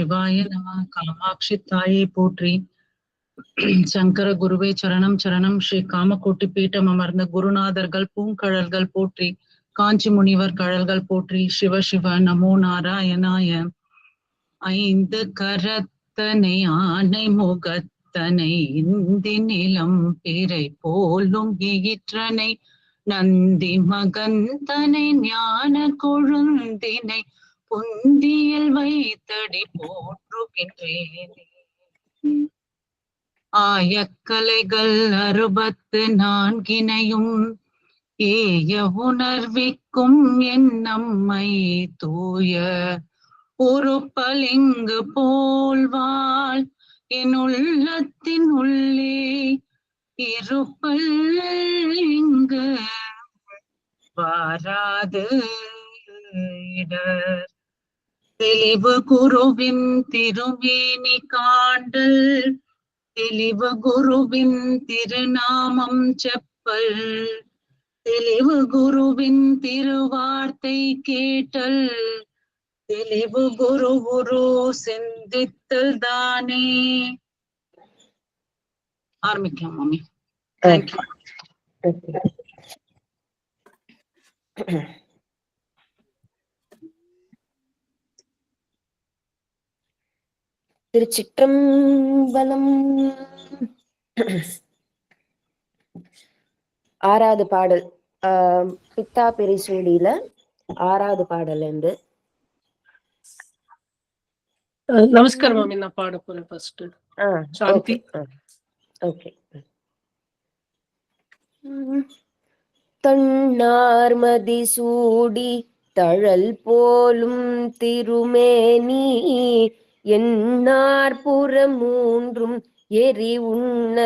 சிவாய நம. காமாட்சி தாயை போற்றி. சங்கர குருவே சரணம் சரணம். ஸ்ரீ காமகோட்டி பீட்டம் அமர்ந்த குருநாதர்கள் பூங்கழல்கள் போற்றி. காஞ்சி முனிவர் கழல்கள் போற்றி. சிவ சிவ நமோ நாராயணாய. ஐந்து கரத்தனை ஆனை முகத்தனை இந்தி நிலம் பிறை போலும் ஈற்றனை நந்தி மகந்தனை ஞான கொழுந்தினை பொந்தியில் வைத்தடி போற்றுகின்றேனே. ஆயக்கலைகள் 64 ஏய உணர்விக்கும் என் நம்மை தூய உருப்பலிங்கு போல்வாள் என் உள்ளத்தின் உள்ளே இருப்பல் இங்கு வாராது இடர். தெளிவு குருவின் திருமேனி காண்டல் தெளிவு குருவின் திருநாமம் செப்பல் தெளிவு குருவின் திருவார்த்தை கேட்டல் தெளிவு குரு குரு சிந்தித்தல் தானே. ஆரம்பிக்கலாம் மாமி. தேங்க்யூ. திருச்சிற்றம்பலம். ஆறாவது பாடல் பித்தா பெரிசூடியில 6வது பாடல் இருந்து. நமஸ்காரம் மாமி, நான் பாட போறேன் ஃபர்ஸ்ட். சாந்தி. ஓகே. தன்னார்மதி சூடி தழல் போலும் திருமேனி என்னார் புறம் 3 எரி உண்ண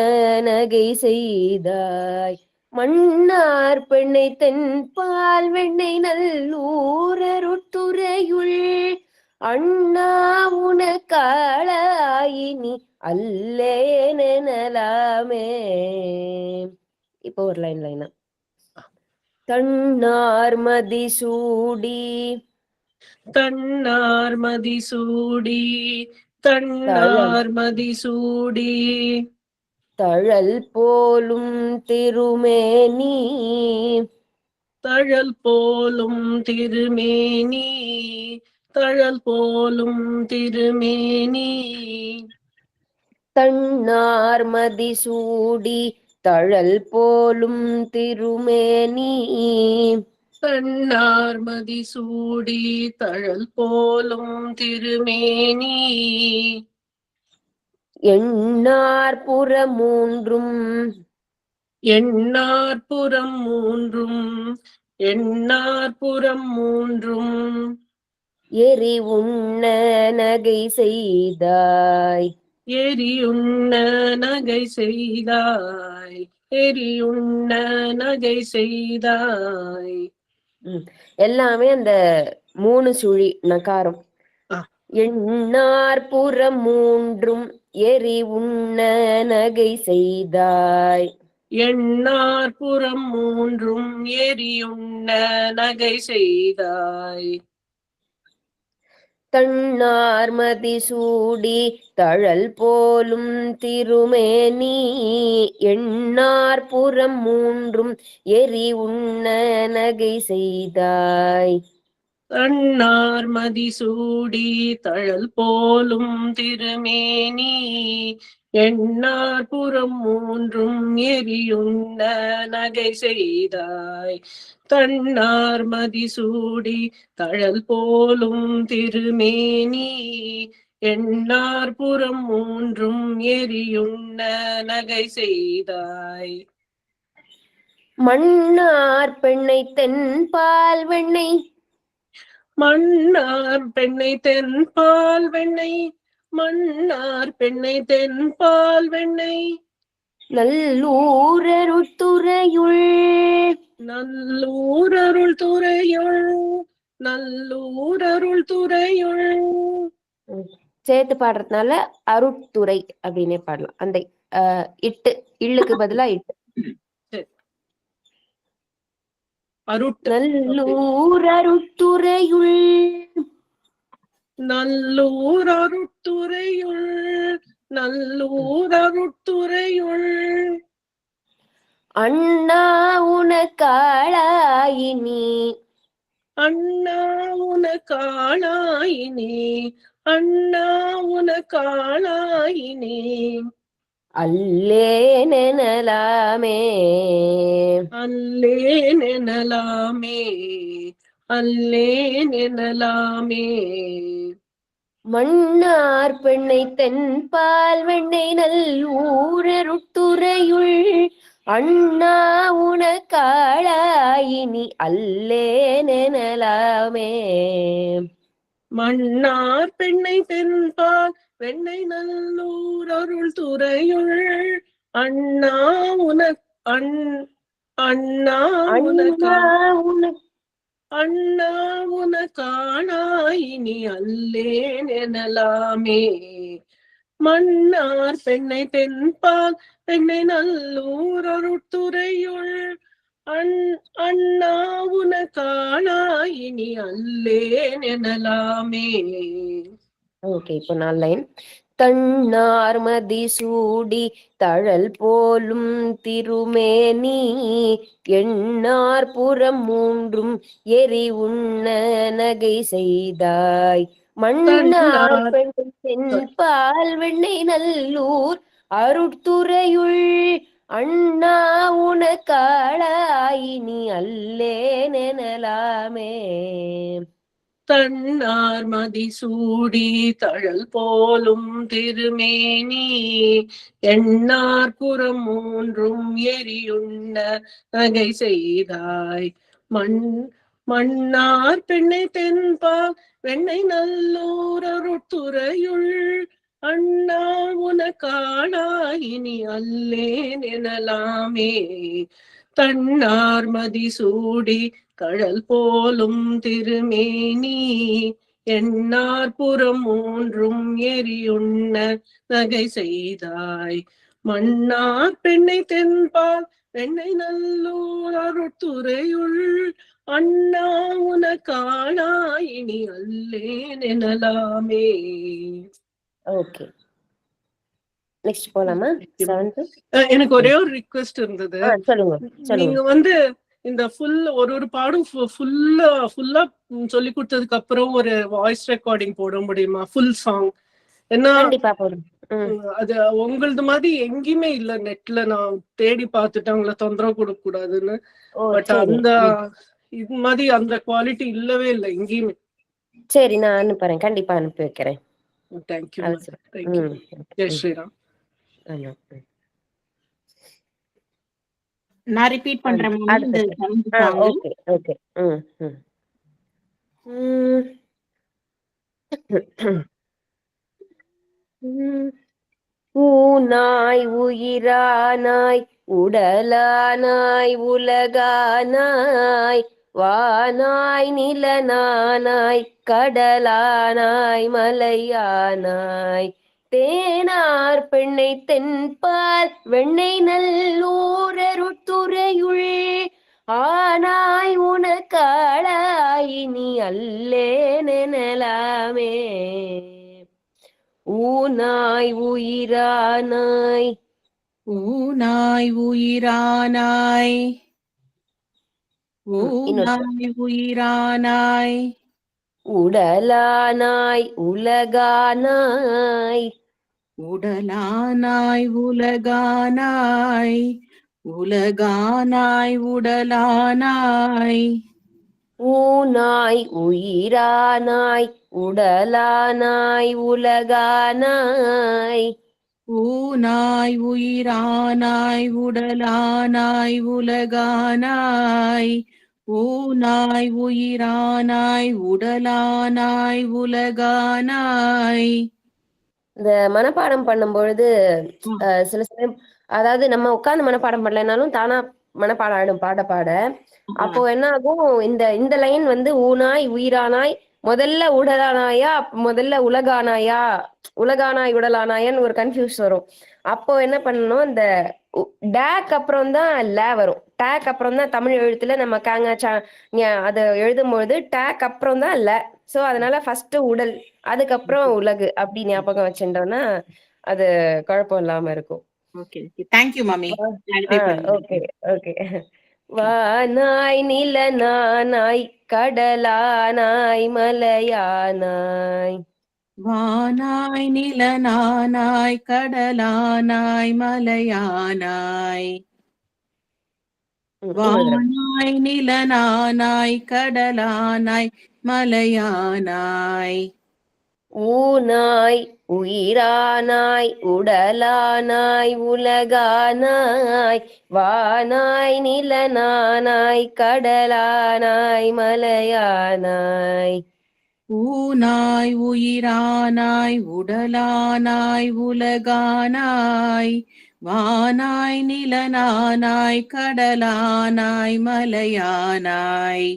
நகை செய்தாய். மன்னார் பெண்ணை தென்பால் வெண்ணை நல்லூரருட்டுறையுள் அண்ணா உனக்காளாயினி அல்லேனலாமே. இப்போ ஒரு லைனா. தன்னார்மதி சூடி தன்னார்மதி சூடி தன்னார்மதி சூடி தழல் போலும் திருமேனி தழல் போலும் திருமேனி தழல் போலும் திருமேனி. தன்னார்மதி சூடி தழல் போலும் திருமேனி தன்னார்மதி சூடி தழல் போலும் திருமேனி. எண்ணார் புறம் 3 எண்ணார் புறம் 3 எண்ணார் புறம் 3 எரி உண்ண நகை செய்தாய். எரி உண்ண நகை செய்தாய். எரி உண்ண நகை செய்தாய். எல்லாமே அந்த 3 சுழி நகாரம். எண்ணார் புறம் 3 எரி உண்ண நகை செய்தாய். எண்ணார் புறம் 3 எரி உண்ண நகை செய்தாய். தன்னார்மதி சூடி தழல் போலும் திருமேனி எண்ணார் புறம் 3 எரி உண்ண நகை செய்தாய். தன்னார்மதி சூடி தழல் போலும் திருமேனி எண்ணார் புறம் 3 எரியுண்ண நகை செய்தாய். தன்னார்மதி சூடி தழல் போலும் திருமேனி எண்ணார் புறம் 3 எரியுண்ண நகை செய்தாய். மன்னார் பெண்ணை தென்பால் வெண்ணை மன்னார் பெண்ணை தென்பால் வெண்ணை மன்னார் பெண்ணை தென்பால் வெண்ணை நல்லூரருட்டுறையுள் நல்லூரருள் துறையுள் நல்லூரருள் துறையுள். சேர்த்து பாடுறதுனால அருட்துறை அப்படின்னே பாடலாம். அந்த இட்டு இல்லுக்கு பதிலா இட்டு. நல்லூரருட்டுறையுள் நல்லூர் அருட்துறையுள் நல்லூர் அருட்துறையுள் அண்ணா உனக்காளாயினி அண்ணா உனக்காளாயினே அண்ணா உனக்காளாயினே அல்லேனெனலாமே அல்லேன் எனலாமே அல்லேன் எனலாமே மன்னார் பெண்ணை தென்பால் வெண்ணை நல் ஊரருட்டுறையுள் அண்ணா உனக்காளாயினி அல்லேனெனலாமே மன்னார் பெண்ணை தென்பால் வெண்ணை நல்லூர் அருள் துறையுள் அண்ணா உனக் அண்ணா உனக்கா அண்ணா உனக்காளாயினி அல்லேன் எனலாமே மன்னார் பெண்ணை தென்பால் பெண்ணை நல்லூர் அருட்துறையுள் அண்ணா உனக்காளாயினி அல்லேன் எனலாமே. ஓகே, இப்போ 4 லைன். தன்னார் மதி சூடி தழல் போலும் திருமேனி எண்ணார் புறம் 3 எரி உண்ண நகை செய்தாய் மன்னார் பெண்ணை தென்பால் வெண்ணை நல்லூர் அருட்துறையுள் அண்ணா உனக்காளாயினி அல்லேனெனலாமே. தன்னார் மதி சூடி தழல் போலும் திருமேனி எண்ணார் புறம் 3 எரியுண்ண நகை செய்தாய் மன்னார் பெண்ணை தென்பால் வெண்ணை நல்லூர் அருட்துறையுள் அண்ணா உனக்காளாயினி அல்லேன் எனலாமே. தன்னார் மதி சூடி தழல் போலும் திருமேனி எண்ணார் புறம் 3 எரியுண்ண நகை செய்தாய் மன்னார் பெண்ணை தென்பால் வெண்ணை நல்லூர் அருட்துறையுள் அண்ணா உனக்காளாயினி அல்லேன் எனலாமே. ஓகே, நெக்ஸ்ட் போலாமா? 7th. எனக்கு ஒரே ஒரு ரிக்வெஸ்ட் இருந்தது. சொல்லுங்க. நீங்க இந்த ஒரு பாடம் ஃபுல்லா சொல்லி கொடுத்ததுக்கு அப்புறம் ஒரு வாய்ஸ் ரெக்கார்டிங் போட முடியுமா? Full song. ஏன்னா அது உங்களது மாதிரி எங்கேயுமே இல்ல நெட்ல. நான் தேடி பார்த்துட்டு அவங்கள தொந்தரவு கொடுக்க கூடாதுன்னு. பட் அந்த இது மாதிரி அந்த குவாலிட்டி இல்லவே இல்லை எங்கேயுமே. சரி, நான் அனுப்புறேன், கண்டிப்பா அனுப்பி வைக்கிறேன். தேங்க்யூ. ஜெய் ஸ்ரீராம். நான் ரிப்பீட் பண்றேன். Okay okay. ஊனாய் உயிரானாய் உடலானாய் உலகானாய் வானாய் நிலனானாய் கடலானாய் மலையானாய் தேனார் பெண்ணை தென்பால் வெண்ணை நல்லூரருட்துறையுள் ஆனாய் உனக்காளாயினி அல்லேனெனலாமே. ஊனாய் உயிரானாய் ஊனாய் உயிரானாய் ஊனாய் உயிரானாய் உடலானாய் உலகானாய் உடலானாய் உலகானாய் உலகானாய் உடலானாய் ஊனாய் உயிரானாய் உடலானாய் உலகானாய் ஊனாய் உயிரானாய் உடலானாய் உலகானாய் ஊனாய் உயிரானாய் உடலானாய் உலகானாய். இந்த மனப்பாடம் பண்ணும் பொழுது சில சமயம், அதாவது நம்ம உட்கார்ந்து மனப்பாடம் பண்ணலைனாலும் தானா மனப்பாடம் ஆயிடும் பாட பாட. அப்போ என்ன ஆகும், இந்த லைன் ஊனாய் உயிரானாய் முதல்ல உடலானாயா முதல்ல உலகானாயா உலகானாய் உடலானாயான்னு ஒரு கன்ஃபியூஸ் வரும். அப்போ என்ன பண்ணணும், இந்த டேக் அப்புறம் தான் ல வரும். டேக் அப்புறம் தான் தமிழ் எழுத்துல நம்ம அதை எழுதும் பொழுது டேக் அப்புறம் தான் ல. சோ அதனால ஃபர்ஸ்ட் உடல், அதுக்கப்புறம் உலகு அப்படி ஞாபகம் வச்சுட்டோம்னா அது குழப்பம் இல்லாம இருக்கும். ஓகே தேங்க்யூ மாமி. Okay okay. வானாய் நிலனானாய் கடலானாய் மலையானாய். வானாய் நிலனானாய் கடலானாய் மலையானாய். வானாய் நிலனானாய் கடலானாய் மலையானாய். ஊனாய் உயிரானாய் உடலானாய் உலகானாய். வானாய் நிலனானாய் கடலானாய் மலையானாய். ஊனாய் உயிரானாய் உடலானாய் உலகானாய். வானாய் நிலனானாய் கடலானாய் மலையானாய்.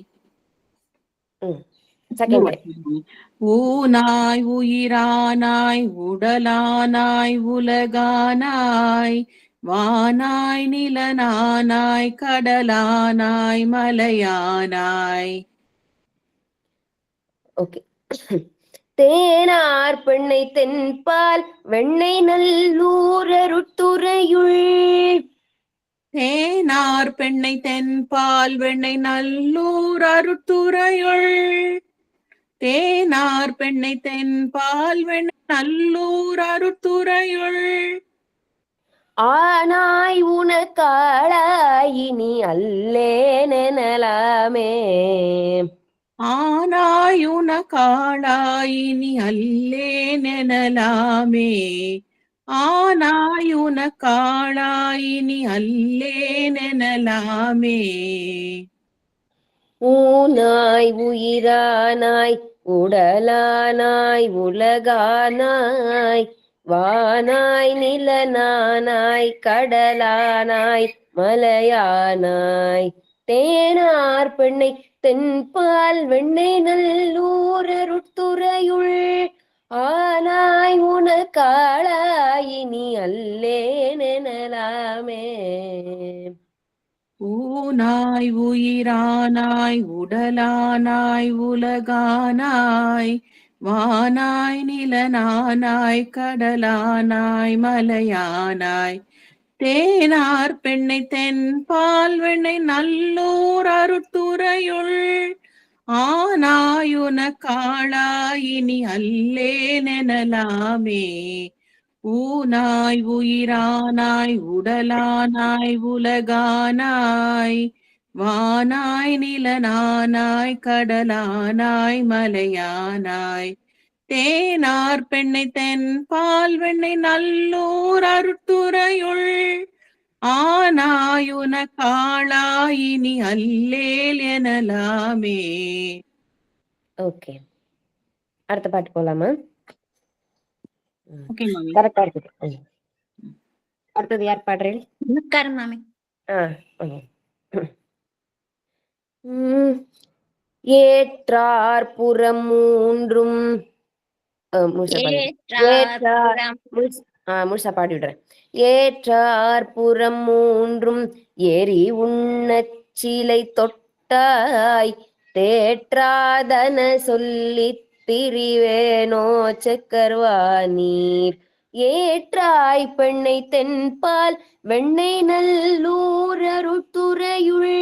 ஊனாய் உயிரானாய் உடலானாய் உலகானாய். வானாய் நிலனானாய் கடலானாய் மலையானாய். ஓகே. தேனார் பெண்ணை தென்பால் வெண்ணை நல்லூர் அருட்டுறையுள். தேனார் பெண்ணை தென்பால் வெண்ணை நல்லூர் அருட்டுறையுள். தேனார் பெண்ணை தென்பால் வெண்ணை நல்லூர் அருட்டுறையுள். ஆனாய் உனக்காளாயினி அல்லேனெனலாமே. ஆனாயுன காளாயினி அல்லேனெனலாமே. ஆனாயுன காளாயினி அல்லேனெனலாமே. ஊனாய் உயிரானாய் உடலானாய் உலகானாய். வானாய் நிலனானாய் கடலானாய் மலையானாய். தேனார் பெண்ணை தென்பால் வெண்ணை நல்லூர் அருட்டுறையுள். ஆனாய் உனக்காளாயினி அல்லேனெனலாமே. ஊனாய் உயிரானாய் உடலானாய் உலகானாய். வானாய் நிலனானாய் கடலானாய் மலையானாய். தேனார் பெண்ணை தென்பால் வெண்ணை நல்லூர் அருட்டுறையுள். ஆனாயுன காளாயினி அல்லேனெனலாமே. ஊனாய் உயிரானாய் உடலானாய் உலகானாய். வானாய் நிலனானாய் கடலானாய் மலையானாய். தேனார் பெண்ணை தென்பால் வெண்ணை நல்லூர் அருட்டுறையுள். ஆனாயுன காளாயினி அல்லேல் எனலாமே. ஓகே, அடுத்த பாட்டு போலாமா? ஓகே மாமி. கரெக்டா இருக்குது. அடுத்தது யார் பாடுறேன்? மாமி. ஏற்றார் புறம் மூன்றும் முழுசா பாடி விடுறேன். ஏற்றார் புறம் மூன்றும் எரி உண்ணச்சிலை தொட்டாய். தேற்றாதன சொல்லி திரிவேனோ சக்கர்வானீர். ஏற்றாய் பெண்ணை தென்பால் வெண்ணை நல்லூர் அருட்டுறையுள்.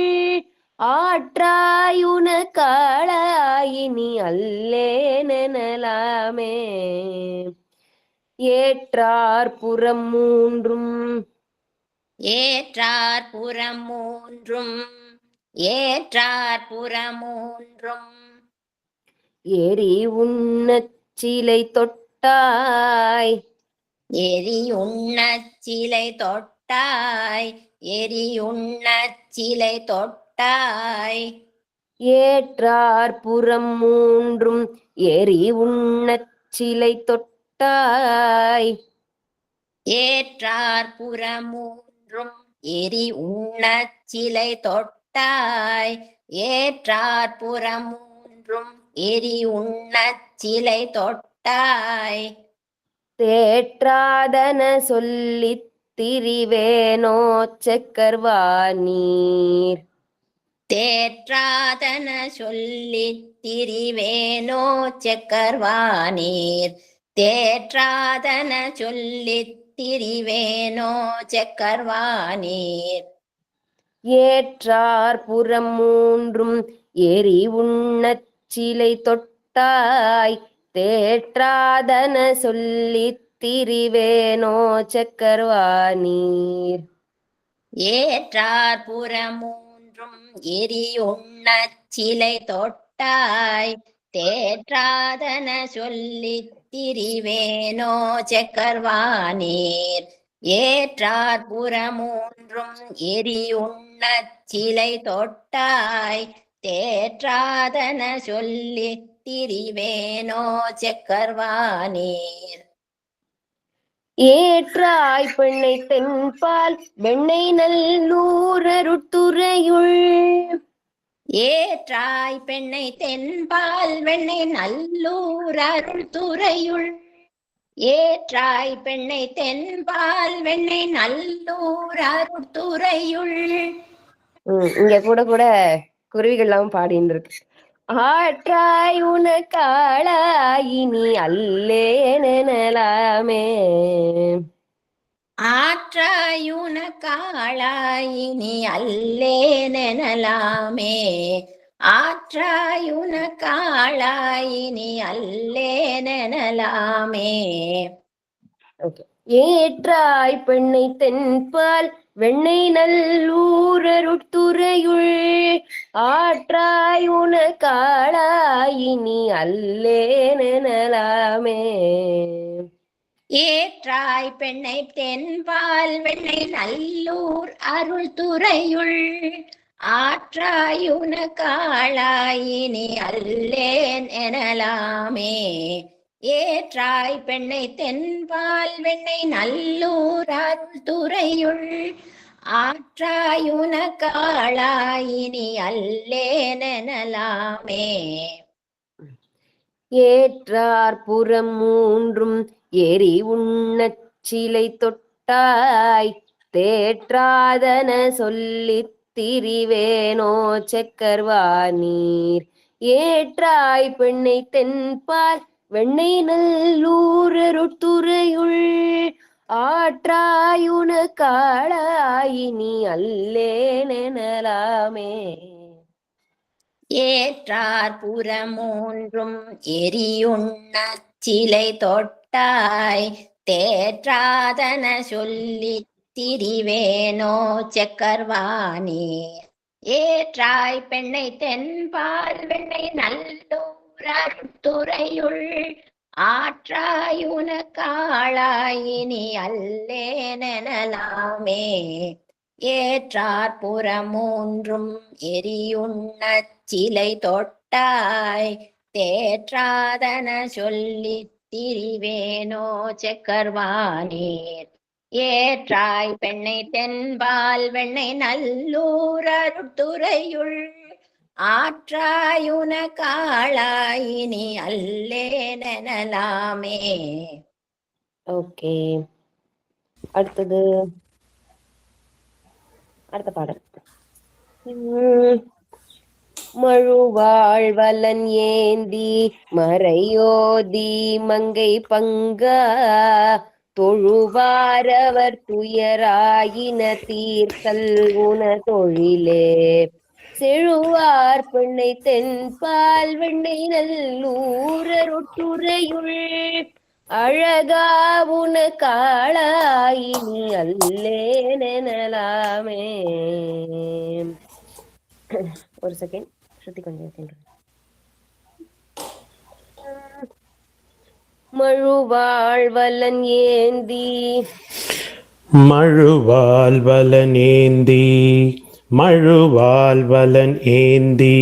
ஆற்றாயுன காளாயினி அல்லேனெனலாமே. ஏற்றார் புறம் மூன்றும். ஏற்றார் புறம் மூன்றும். ஏற்றார் புறம் மூன்றும். எரி உண்ணச்சிலை தொட்டாய். எரி உண்ணச்சிலை தொட்டாய். எரி உண்ணச்சிலை தொட்டாய். ஏற்றார் புறம் மூன்றும் எரி உண்ணச்சிலை தொட்டாய். ஏற்றார் புறம் மூன்றும் எரி உண்ணச்சிலை தொட்டாய். ஏற்றார் புறம் மூன்றும் எரி உண்ணச்சிலை தொட்டாய். தேற்றாதன சொல்லித் திரிவேனோ சக்கர்வானீர். தேற்றாதன சொல்லித் திரிவேனோ செக்கர்வானீர். தேற்றாதன சொல்லித் திரிவேனோ செக்கர்வானீர். ஏற்றார் புறம் மூன்றும் எரி உண்ணச் சிலை தொட்டாய் தேற்றாதன சொல்லித் திரிவேனோ செக்கர்வானீர். ஏற்றார் புறமூன்றும் எரி உண்ணச் சிலை தொட்டாய் தேற்றாதன சொல்லித் திரிவேனோ செக்கர்வானீர். ஏற்றார் புறமூன்றும் எரி உண்ணச் சிலை தொட்டாய் தேற்றாதன சொல்லித் திரிவேனோ செக்கர்வானீர். ஏற்றாய் பெண்ணை தென்பால் வெண்ணை நல்லூரருட்டுறையுள். ஏற்றாய் பெண்ணை தென்பால் வெண்ணை நல்லூர் அருள் துறையுள். ஏற்றாய் பெண்ணை தென்பால் வெண்ணை நல்லூர் அருள் துறையுள். இங்க கூட கூட குருவிகள்லாம் பாடின்னு இருக்கு. ஆற்றாய் உனக்காளாயினி அல்லேனெனலாமே. ஆற்றாயுன காளாயினி அல்லேனெனலாமே. ஆற்றாயுன காளாயினி அல்லேனெனலாமே. ஏற்றாய் பெண்ணை தென்பால் வெண்ணை நல்லூரருட்டுறையுள். ஆற்றாய் உனக்காளாயினி அல்லேனெனலாமே. ஏற்றாய் பெண்ணை தென்பால் வெண்ணை நல்லூர் அருள் துறையுள். ஆற்றாயுன காளாயினி அல்லேன் எனலாமே. ஏற்றாய் பெண்ணை தென்பால் வெண்ணை நல்லூர் அருள் துறையுள். ஆற்றாயுன காளாயினி அல்லேன் எனலாமே. ஏற்றார் புறம் மூன்றும் எரி உண்ணச் சிலை தொட்டாய் தேற்றாதன சொல்லித் திரிவேனோ செக்கர்வானீர். ஏற்றாய் பெண்ணை தென்பால் வெண்ணை நல்லூரருட்டுறையுள். ஆற்றாயுன காளாயினி அல்லேனெனலாமே. ஏற்றார் புறமூன்றும் எரியுண்ணச் சிலை தொட்டாய் தேற்றாதன சொல்லித் திரிவேனோ செக்கர்வானீர். ஏற்றாய் பெண்ணை தென்பால் வெண்ணை நல்லூர் அருட்துறையுள். ஆற்றாயுன காளாயினி அல்லேனெனலாமே. ஏற்றார் புறமூன்றும் எரியுண்ணச் சிலை தொட்டாய் தேற்றாதன சொல்லித் திரிவேனோ செக்கர்வானீர். ஏற்றாய் பெண்ணை தென்பால் வெண்ணை நல்லூர் அருட்துறையுள். ஆற்றாயுன காளாயினி அல்லேனெனலாமே. ஓகே, அடுத்தது அடுத்த பாடல். மழுவாழ்வலன் ஏந்தி மறையோதி மங்கை பங்கா தொழுவாரவர் துயராயின தீர்த்தல் உன தொழிலே. செழுவார் பெண்ணை தென்பால் வெண்ணை நல்லூரருட்டுறையுள். அழகா உன காளாயினி அல்லேனெனலாமே. ஒரு செகண்ட், ஸ்ருதி கொஞ்சம். மழுவாழ்வலன் ஏந்தி மழுவாழ்வலன் ஏந்தி மழுவாழ்வலன் ஏந்தி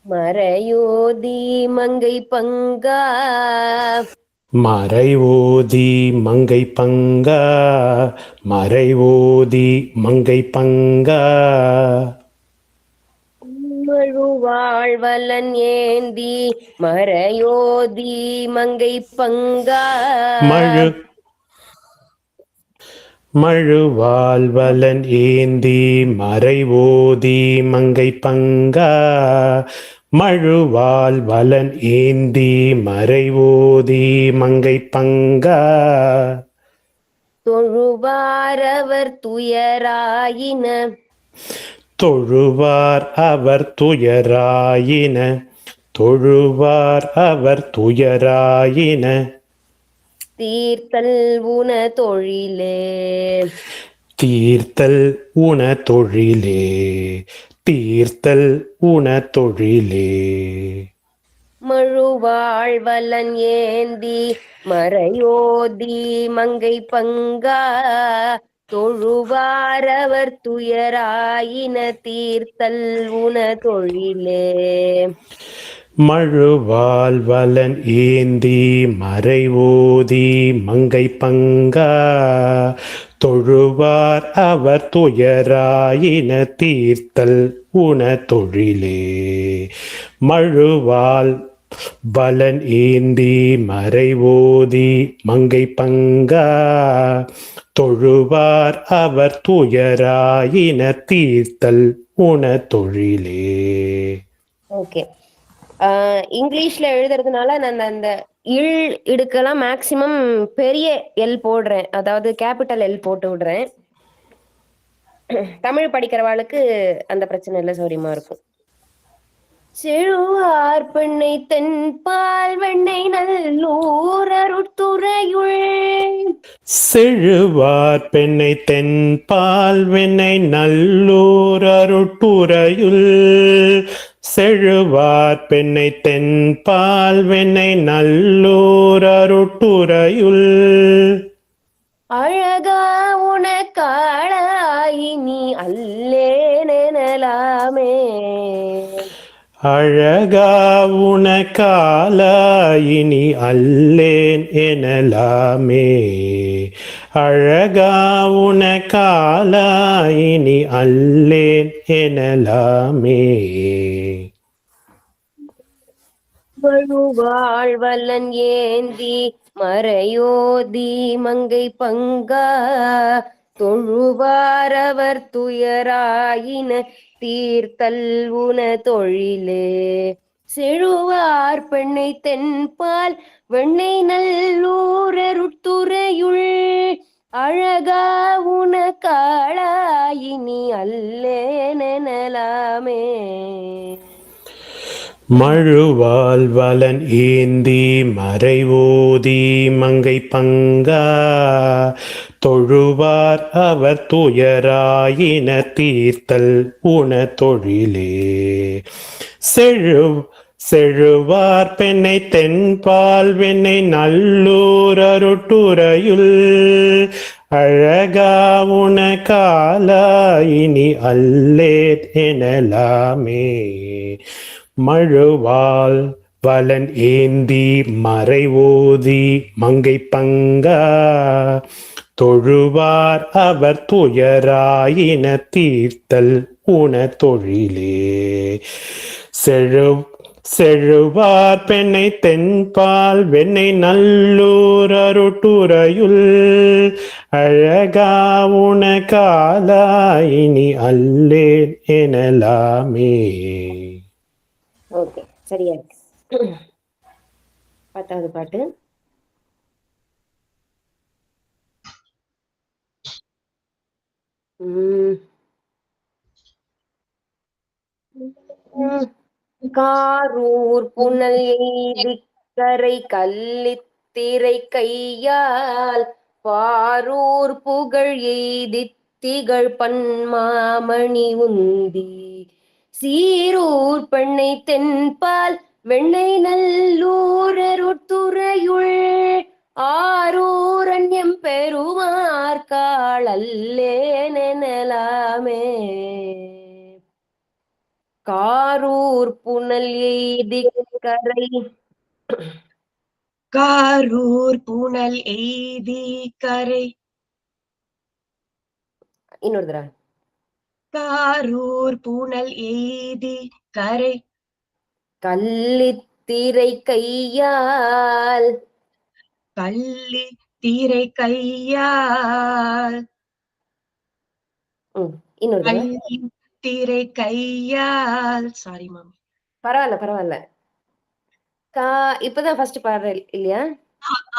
மறையோதி மங்கை பங்கா மறைவோதி மங்கை பங்கா மறைவோதி மங்கை பங்கா. மழுவாழ்வலன் ஏந்தி மறையோதி மங்கை பங்கா மழுவால் வலன் ஏந்தி மறைவோதி மங்கை பங்கா மழுவால் வலன் ஏந்தி மறைவோதி மங்கை பங்கா தொழுவாரவர் துயராயின தொழுவார் அவர் துயராயின தொழுவார் அவர் துயராயின தீர்த்தல் உன தொழிலே தீர்த்தல் உன தொழிலே தீர்த்தல் உன தொழிலே மழுவாழ்வலன் ஏந்தி மறையோதி மங்கை பங்கா தொழுவாரவர் துயராயின தீர்த்தல் உன தொழிலே மழுவால் வலன் ஏந்தி மறைவோதி மங்கை பங்கா தொழுவார் அவர் துயராயின தீர்த்தல் உன தொழிலே மழுவால் வலன் ஏந்தி மறைவோதி மங்கை பங்கா தொழுவார் அவர் துயராயின தீர்த்தல் உன தொழிலே. ஓகே, இங்கிலீஷ்ல எழுதுறதுனால நான் அந்த இல் இடுக்கெல்லாம் மேக்சிமம் பெரிய எல் போடுறேன், அதாவது கேபிட்டல் எல் போட்டு விடுறேன். தமிழ் படிக்கிறவாளுக்கு அந்த பிரச்சனை இல்லை, சௌரியமா இருக்கும். செழுவார் பெண்ணை தென்பால் வெண்ணை நல்லூர் அருட்துறையுள் செழுவார் பெண்ணை தென்பால் வெண்ணை நல்லூர் அருட்டுரையுள் செழுவார் பெண்ணை தென்பால் வெண்ணை நல்லூர் அருட்டுரையுள் அழகா உனக்காளாயினி அல்லேனெனலாமே அழகா உனக்காலாயினி அல்லேன் எனலாமே அழகா உனக்காலாயினி அல்லேன் எனலாமே வழுவாழ்வலன் ஏந்தி மறையோதி மங்கை பங்கா தொழுவாரவர் துயராயின தீர்த்தல் உன தொழிலே செழுவார் பெண்ணை தென்பால் வெண்ணை நல்லூர் அருட்துறையுள் அழகா உனக்காளாயினி அல்லேனெனலாமே மழுவால் வலன் ஏந்தி மறைவோதி மங்கை பங்கா தொழுவார் அவர் துயராயின தீர்த்தல் உன தொழிலே செழுவார் பெண்ணை தென்பால் வெண்ணை நல்லூர் அருட்டுரையுள் அழகா உனக்காலாயினி அல்லேன் எனலாமே மழுவால் வலன் ஏந்தி மறைவோதி மங்கை பங்கா தொழுவார் அவர் துயராயின தீர்த்தல் உன தொழிலே செழுவார் பெண்ணை தென்பால் வெண்ணை நல்லூர் அருட்டுரையுள் அழகா உனக்காலாயினி அல்லேன் எனலாமே. ஓகே, சரியா இருக்கு. 10வது பாட்டு. காரூர் புனல் எய்தி கரை கல்லித்திரை கையால் பாரூர் புகழ் எய்தி திகழ் பன்மாமணி உந்தி சீரூர் பெண்ணை தென்பால் வெண்ணை நல்லூர் அருட்துறையுள் ஆரூரண்யம் பெருமார்காள் அல்லேனெனலாமே காரூர் புனல் எய்தி கரை காரூர் புனல் எய்தி கரை இன்னொரு தடவை காரூர் புனல் எய்தி கரை கல்லித்திரை கையால் கள்ளி தீரை கையால் இன்னொரு தடவை. கள்ளி திரை கையால். Sorry ma'am. பரவாயில்ல. இப்பதான் ஃபர்ஸ்ட் பாடுற இல்லையா?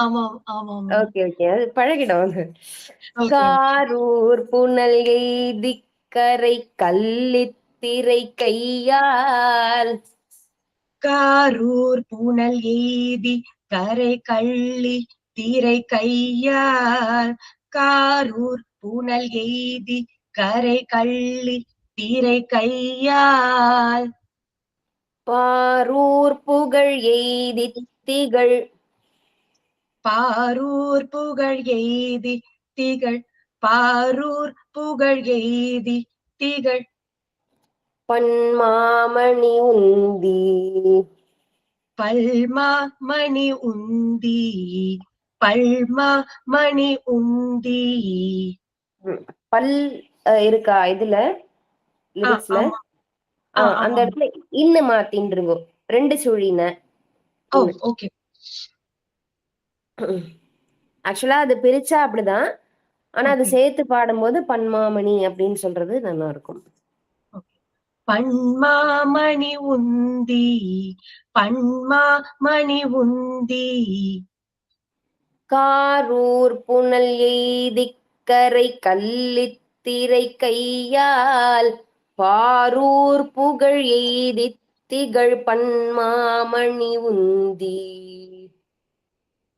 ஆமாம் ஆமாம். ஓகே அது பழகிடும். Okay. காரூர் புனல் எய்தி கரை கள்ளித்திரை கையால். காரூர் புனல் எய்தி கரை கள்ளி திரை கையால். காரூர் புனல் எய்தி கரை கள்ளி திரை கையால். பாரூர் புகழ் எய்தி திகழ். பாரூர் புகழ் எய்தி திகழ். பாரூர் புகழ் எய்தி திகழ். பன்மாமணி உந்தி. பல்மா மணி உந்தி. பல்மா மணி உந்தி. பல் இருக்கா இதுல லிரிக்ஸ்ல? அந்த இடத்துல இன்ன மாத்தின்றுங்க, 2 சுழின. ஓகே. ஆக்சுவலா அது பிரிச்சா அப்படிதான், ஆனா அது சேர்த்து பாடும்போது பன்மாமணி அப்படின்னு சொல்றது நல்லா இருக்கும். பன்மாமணி உந்தி. பன்மாமணி உந்தி. காரூர் புனல் எய்தி கரை கள்ளித்திரை கையால். பாரூர் புகழ் எய்தி திகழ் பன்மாமணி உந்தி.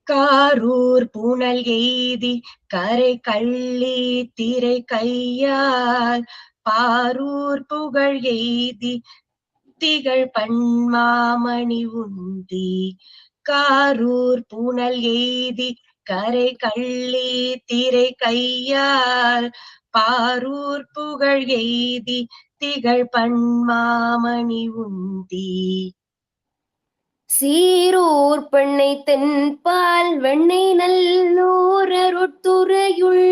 காரூர் புனல் எய்தி கரை கள்ளி திரை கையால். பாரூர் புகழ் எய்தி திகழ் பன்மாமணி உந்தி. காரூர் புனல் எய்தி கரை கள்ளி திரை கையால். பாரூர் புகழ் எய்தி திகழ் பன்மாமணி உந்தி. சீரூர் பெண்ணை தென்பால் வெண்ணெய் நல்லூர் அருட்துறையுள்.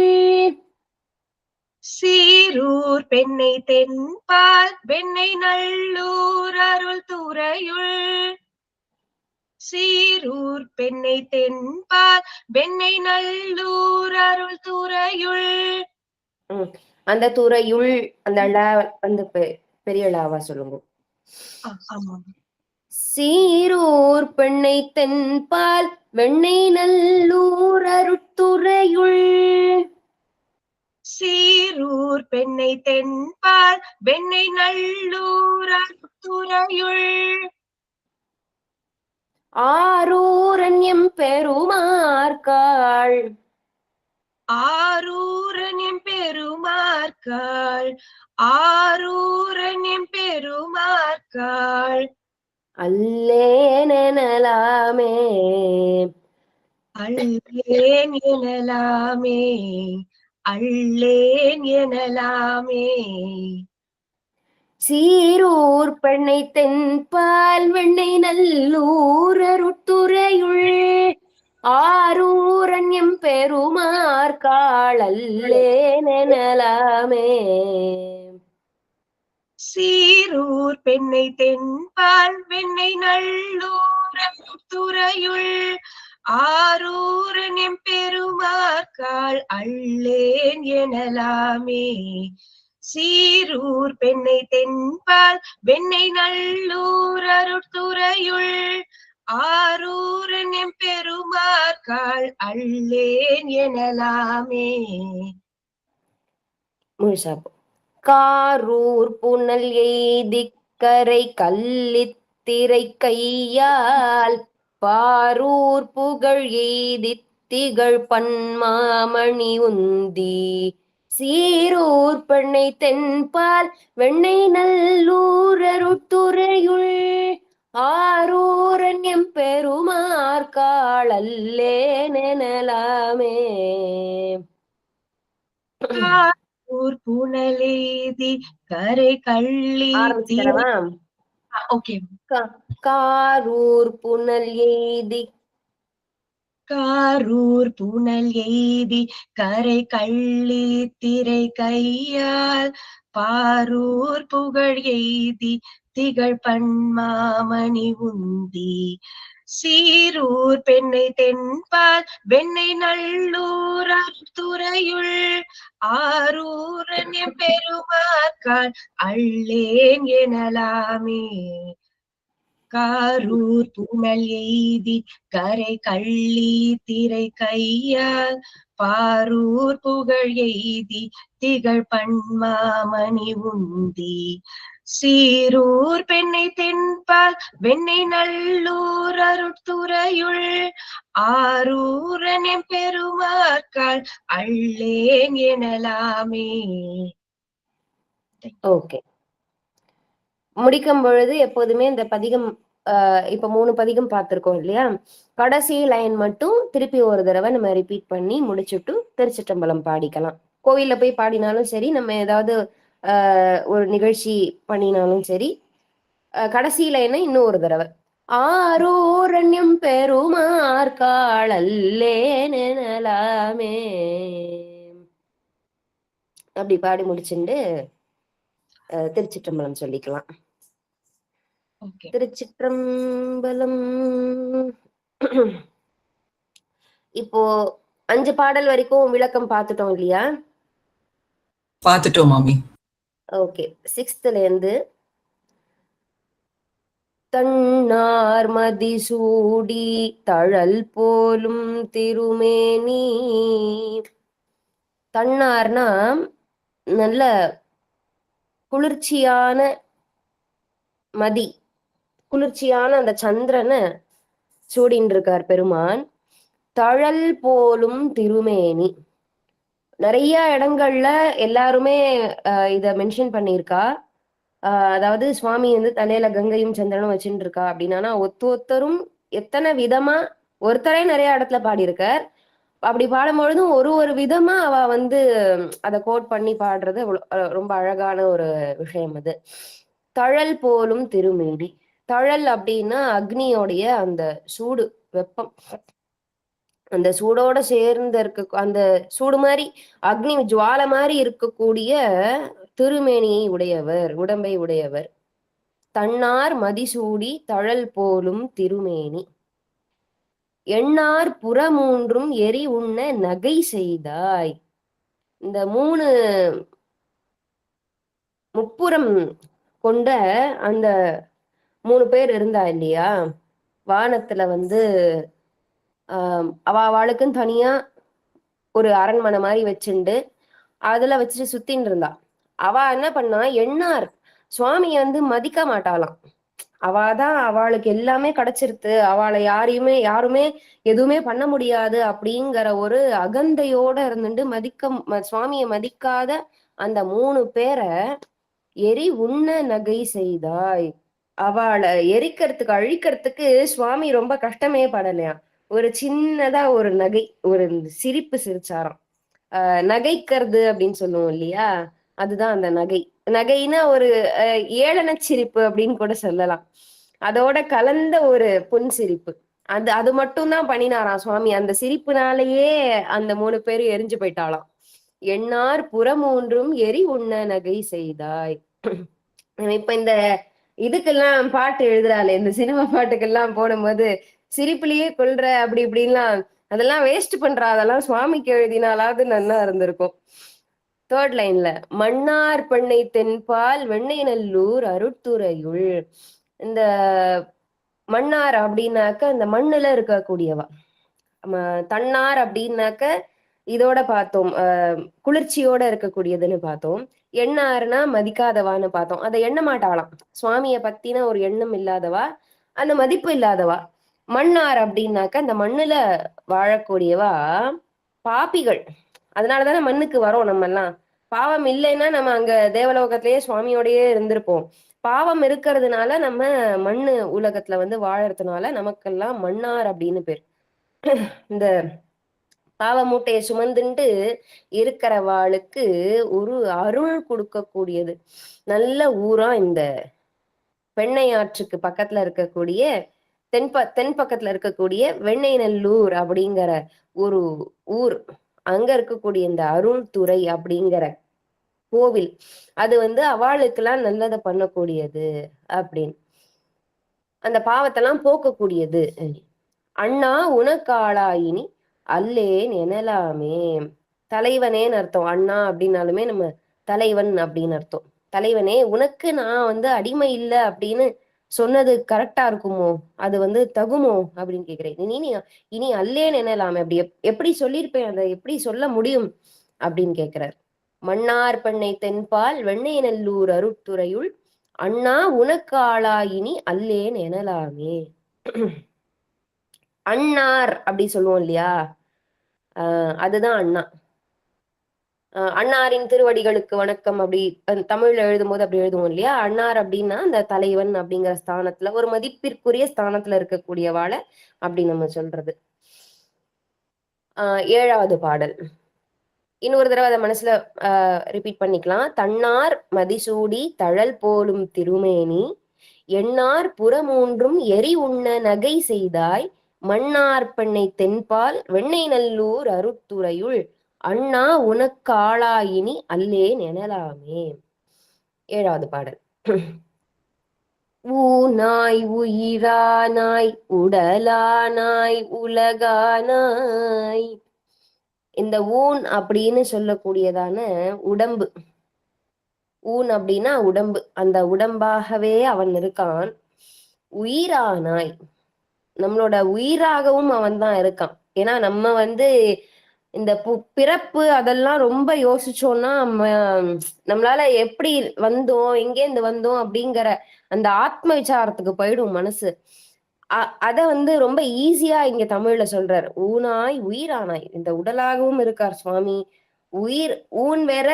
சீரூர் பெண்ணை தென்பால் வெண்ணெய் நல்லூர் அருள் துறையுள். சீரூர் பெண்ணை தென்பால் வெண்ணெய் நல்லூர் அருள் துறையுள். அந்த துறையுள் அந்த வந்து பெரிய லாவா சொல்லுங்க. சீரூர் பெண்ணை தென்பால் வெண்ணெய் நல்லூர் அருட்துறையுள். சீரூர் பெண்ணை தென்பால் வெண்ணெய் நல்லூர் அருட்துறையுள். ஆரூரன் எம் பெருமார்காள். ஆரூரன் எம் பெருமார்காள். ஆரூரன் எம் பெருமார்காள். அல்லேன் எனலாமே. அல்லேன் எனலாமே. அல்லேன் எனலாமே. சீரூர் பெண்ணை தென்பால் வெண்ணெய் நல்லூர் அருட்துறையுள். ஆரூரன் எம் பெருமார்காள். அல்லேன் எனலாமே. சீரூர் பெண்ணை தென்பால் வெண்ணெய் நல்லூர் அருட்துறையுள். ஆரூரன் எம் பெருமார்காள். அல்லேன் எனலாமே. சீரூர் பெண்ணை தென்பால் வெண்ணெய் நல்லூர் அருட்துறையுள். ஆரூரன் எம் பெருமார்காள். அல்லேன் எனலாமே. முழுசாப்போ. காரூர் புனல் எய்தி கரை கள்ளித்திரை கையால். பாரூர் புகழ் எய்தி திகழ் பன்மாமணி உந்தி. சீரூர் பெண்ணை தென்பால் வெண்ணெய் நல்லூர் அருட்துறையுள். ஆரூரன் எம் பெருமார்காள். அல்லேன் எனலாமே. காரூர் புனல் எய்தி கரை கள்ளி ஆரம்பிச்சுக்கிறவா? ஓகே. காரூர் புனல் எய்தி. காரூர் புனல் எய்தி கரை கள்ளி திரை கையால். பாரூர் புகழ் எய்தி திகழ் பன்மாமணி உந்தி. சீரூர் பெண்ணை தென்பால் வெண்ணை நல்லூர் துறையுள் ஆரூரன் பெருமாக்கால் அள்ளேன் எனலாமே. காரூர் புனல் எய்தி கரை கள்ளி திரை கையால் பாரூர் புகழ் எய்தி திகழ் பன்மாமணி உந்தி சீரூர் பெண்ணை தென்பால் வெண்ணை நல்லூர் அருட்துறையுள் ஆரூரன் பெருமாக்கால் அள்ளேன் எனலாமே. ஓகே. முடிக்கும் பொழுது எப்போதுமே இந்த பதிகம் இப்ப 3 பதிகம் பார்த்திருக்கோம் இல்லையா? கடைசி லைன் மட்டும் திருப்பி ஒரு தடவை நம்ம ரிப்பீட் பண்ணி முடிச்சுட்டு திருச்சிற்றம்பலம் பாடிக்கலாம். கோவில்ல போய் பாடினாலும் சரி, நம்ம ஏதாவது ஒரு நிகழ்ச்சி பண்ணினாலும் சரி, கடைசி லைனை இன்னும் ஒரு தடவை ஆரூரண்யம் பெருமார்காளல்லேனலாமே அப்படி பாடி முடிச்சுட்டு திருச்சிற்றம்பலம் சொல்லிக்கலாம். திருச்சிற்றம்பலம். இப்போ 5 பாடல் வரைக்கும் விளக்கம் பார்த்துட்டோம் இல்லையா? பார்த்துட்டோம் மாமி. ஓகே. 6th இருந்து தன்னார் மதிசூடி தழல் போலும் திருமேனி. தன்னார்னா நல்ல குளிர்ச்சியான மதி, குளிர்ச்சியான அந்த சந்திரனை சூடின்னு இருக்கார் பெருமான். தழல் போலும் திருமேனி. நிறைய இடங்கள்ல எல்லாருமே இத மென்ஷன் பண்ணியிருக்கா. அதாவது சுவாமி வந்து தலையில கங்கையும் சந்திரனும் வச்சுட்டு இருக்கா அப்படின்னா, ஒருத்தரும் எத்தனை விதமா ஒருத்தரே நிறைய இடத்துல பாடியிருக்கார். அப்படி பாடும்பொழுதும் ஒரு விதமா அவ வந்து அதை கோட் பண்ணி பாடுறது ரொம்ப அழகான ஒரு விஷயம் அது. தழல் போலும் திருமேனி. தழல் அப்படின்னா அக்னியோடைய அந்த சூடு, வெப்பம். அந்த சூடோட சேர்ந்து அந்த சூடு மாதிரி அக்னி ஜுவால மாதிரி இருக்கக்கூடிய திருமேனியை உடையவர், உடம்பை உடையவர். தன்னார் மதிசூடி தழல் போலும் திருமேனி. எண்ணார் புறமூன்றும் எரி உண்ண நகை செய்தாய். இந்த 3 முப்புறம் கொண்ட அந்த 3 பேர் இருந்தா இல்லையா? வானத்துல வந்து அவளுக்குன்னு தனியா ஒரு அரண்மனை மாதிரி வச்சுண்டு அதுல வச்சுட்டு சுத்தின்னு இருந்தா. அவ என்ன பண்ணா, எண்ணார் சுவாமிய வந்து மதிக்க மாட்டாளாம். அவாதான் அவளுக்கு எல்லாமே கிடைச்சிருத்து, அவளை யாருமே எதுவுமே பண்ண முடியாது அப்படிங்கிற ஒரு அகந்தையோட இருந்துட்டு சுவாமிய மதிக்காத அந்த 3 பேரை எரி உண்ண நகை செய்தாய். அவளை எரிக்கிறதுக்கு அழிக்கிறதுக்கு சுவாமி ரொம்ப கஷ்டமே படலையா. ஒரு சின்னதா ஒரு நகை, ஒரு சிரிப்பு சிரிச்சாராம். நகைக்கிறது அப்படின்னு சொல்லுவோம் இல்லையா? அதுதான் அந்த நகை. நகைனா ஒரு ஏளன சிரிப்பு அப்படின்னு கூட சொல்லலாம். அதோட கலந்த ஒரு புன் சிரிப்பு. அது மட்டும் தான் பண்ணினாராம் சுவாமி. அந்த சிரிப்புனாலேயே அந்த 3 பேரும் எரிஞ்சு போயிட்டாளாம். எண்ணார் புறமூன்றும் எரி உண்ண நகை செய்தாய். இப்ப இந்த இதுக்கெல்லாம் பாட்டு எழுதுறாளே, இந்த சினிமா பாட்டுக்கெல்லாம் போடும்போது சிரிப்புலயே கொள்ற அப்படி இப்படின்லாம் அதெல்லாம் வேஸ்ட் பண்றா. அதெல்லாம் சுவாமிக்கு எழுதினாலாவது நல்லா இருந்திருக்கும். 3rd லைன்ல மன்னார் பெண்ணை தென்பால் வெண்ணை நல்லூர் அருட்துறையுள். இந்த மன்னார் அப்படின்னாக்க இந்த மண்ணுல இருக்கக்கூடியவா. தன்னார் அப்படின்னாக்க இதோட பார்த்தோம், குளிர்ச்சியோட இருக்கக்கூடியதுன்னு பார்த்தோம். எண்ணாருன்னா மதிக்காதவான்னு பார்த்தோம். அதை எண்ண மாட்டாளாம். சுவாமிய பத்தின ஒரு எண்ணம் இல்லாதவா, அந்த மதிப்பு இல்லாதவா. மண்ணார் அப்படின்னாக்க அந்த மண்ணுல வாழக்கூடியவா பாப்பிகள். அதனாலதானே மண்ணுக்கு வரோம். நம்ம எல்லாம் பாவம் இல்லைன்னா நம்ம அங்க தேவலோகத்திலேயே சுவாமியோடயே இருந்திருப்போம். பாவம் இருக்கிறதுனால நம்ம மண்ணு உலகத்துல வந்து வாழறதுனால நமக்கெல்லாம் மண்ணார் அப்படின்னு பேர். இந்த பாவ மூட்டையை சுமந்துட்டு இருக்கிறவாளுக்கு ஒரு அருள் கொடுக்கக்கூடியது நல்ல ஊரா இந்த பெண்ணையாற்றுக்கு பக்கத்துல இருக்கக்கூடிய தென் பக்கத்துல இருக்கக்கூடிய வெண்ணை நல்லூர் அப்படிங்கிற ஒரு ஊர். அங்க இருக்கக்கூடிய இந்த அருள் துறை அப்படிங்கிற கோவில், அது வந்து அவளுக்கெல்லாம் நல்லதை பண்ணக்கூடியது அப்படின்னு. அந்த பாவத்தெல்லாம் போக்கக்கூடியது. அண்ணா உனக்காளாயினி அல்லேன் எனலாமே. தலைவனேன்னு அர்த்தம். அண்ணா அப்படின்னாலுமே நம்ம தலைவன் அப்படின்னு அர்த்தம். தலைவனே, உனக்கு நான் வந்து அடிமை இல்லை அப்படின்னு சொன்னது கரெக்டா இருக்குமோ? அது வந்து தகுமோ அப்படின்னு கேக்குறேன். இனி இனி அல்லேன் எனலாமே, அப்படி எப்படி சொல்லியிருப்பேன், அதை எப்படி சொல்ல முடியும் அப்படின்னு கேட்கிறார். மன்னார் பெண்ணை தென்பால் வெண்ணெய் நல்லூர் அருட்துறையுள் அண்ணா உனக்காளாயினி அல்லேன் எனலாமே. அண்ணார் அப்படி சொல்லுவோம் இல்லையா, அதுதான் அண்ணா. அண்ணாரின் திருவடிகளுக்கு வணக்கம் அப்படி தமிழ்ல எழுதும் போது அப்படி எழுதுவோம் இல்லையா. அண்ணார் அப்படின்னா அந்த தலைவன் அப்படிங்கிற ஸ்தானத்துல, ஒரு மதிப்பிற்குரிய ஸ்தானத்துல இருக்கக்கூடியவாளை அப்படி நம்ம சொல்றது. 7வது பாடல் இன்னொரு தடவை அதை மனசுல ரிப்பீட் பண்ணிக்கலாம். தன்னார் மதிசூடி தழல் போலும் திருமேனி எண்ணார் புறமூன்றும் எரி உண்ண நகை செய்தாய் மன்னார் பெண்ணை தென்பால் வெண்ணெய் நல்லூர் அருட்துறையுள் அண்ணா உனக்காளாயினி அல்லேன் எனலாமே. 7வது பாடல். ஊனாய் உயிரானாய் உடலானாய் உலகானாய். இந்த ஊன் அப்படின்னு சொல்லக்கூடியதான உடம்பு, ஊன் அப்படின்னா உடம்பு, அந்த உடம்பாகவே அவன் இருக்கான். உயிரானாய், நம்மளோட உயிராகவும் அவன் தான் இருக்கான். ஏன்னா நம்ம வந்து இந்த பிறப்பு அதெல்லாம் ரொம்ப யோசிச்சோம்னா நம்மளால எப்படி வந்தோம், எங்கேருந்து வந்தோம் அப்படிங்கிற அந்த ஆத்ம விசாரத்துக்கு போயிடும் மனசு. அத வந்து ரொம்ப ஈஸியா இங்க தமிழ்ல சொல்றாரு. ஊனாய் உயிரானாய், இந்த உடலாகவும் இருக்கார் சுவாமி. உயிர் ஊன் வேற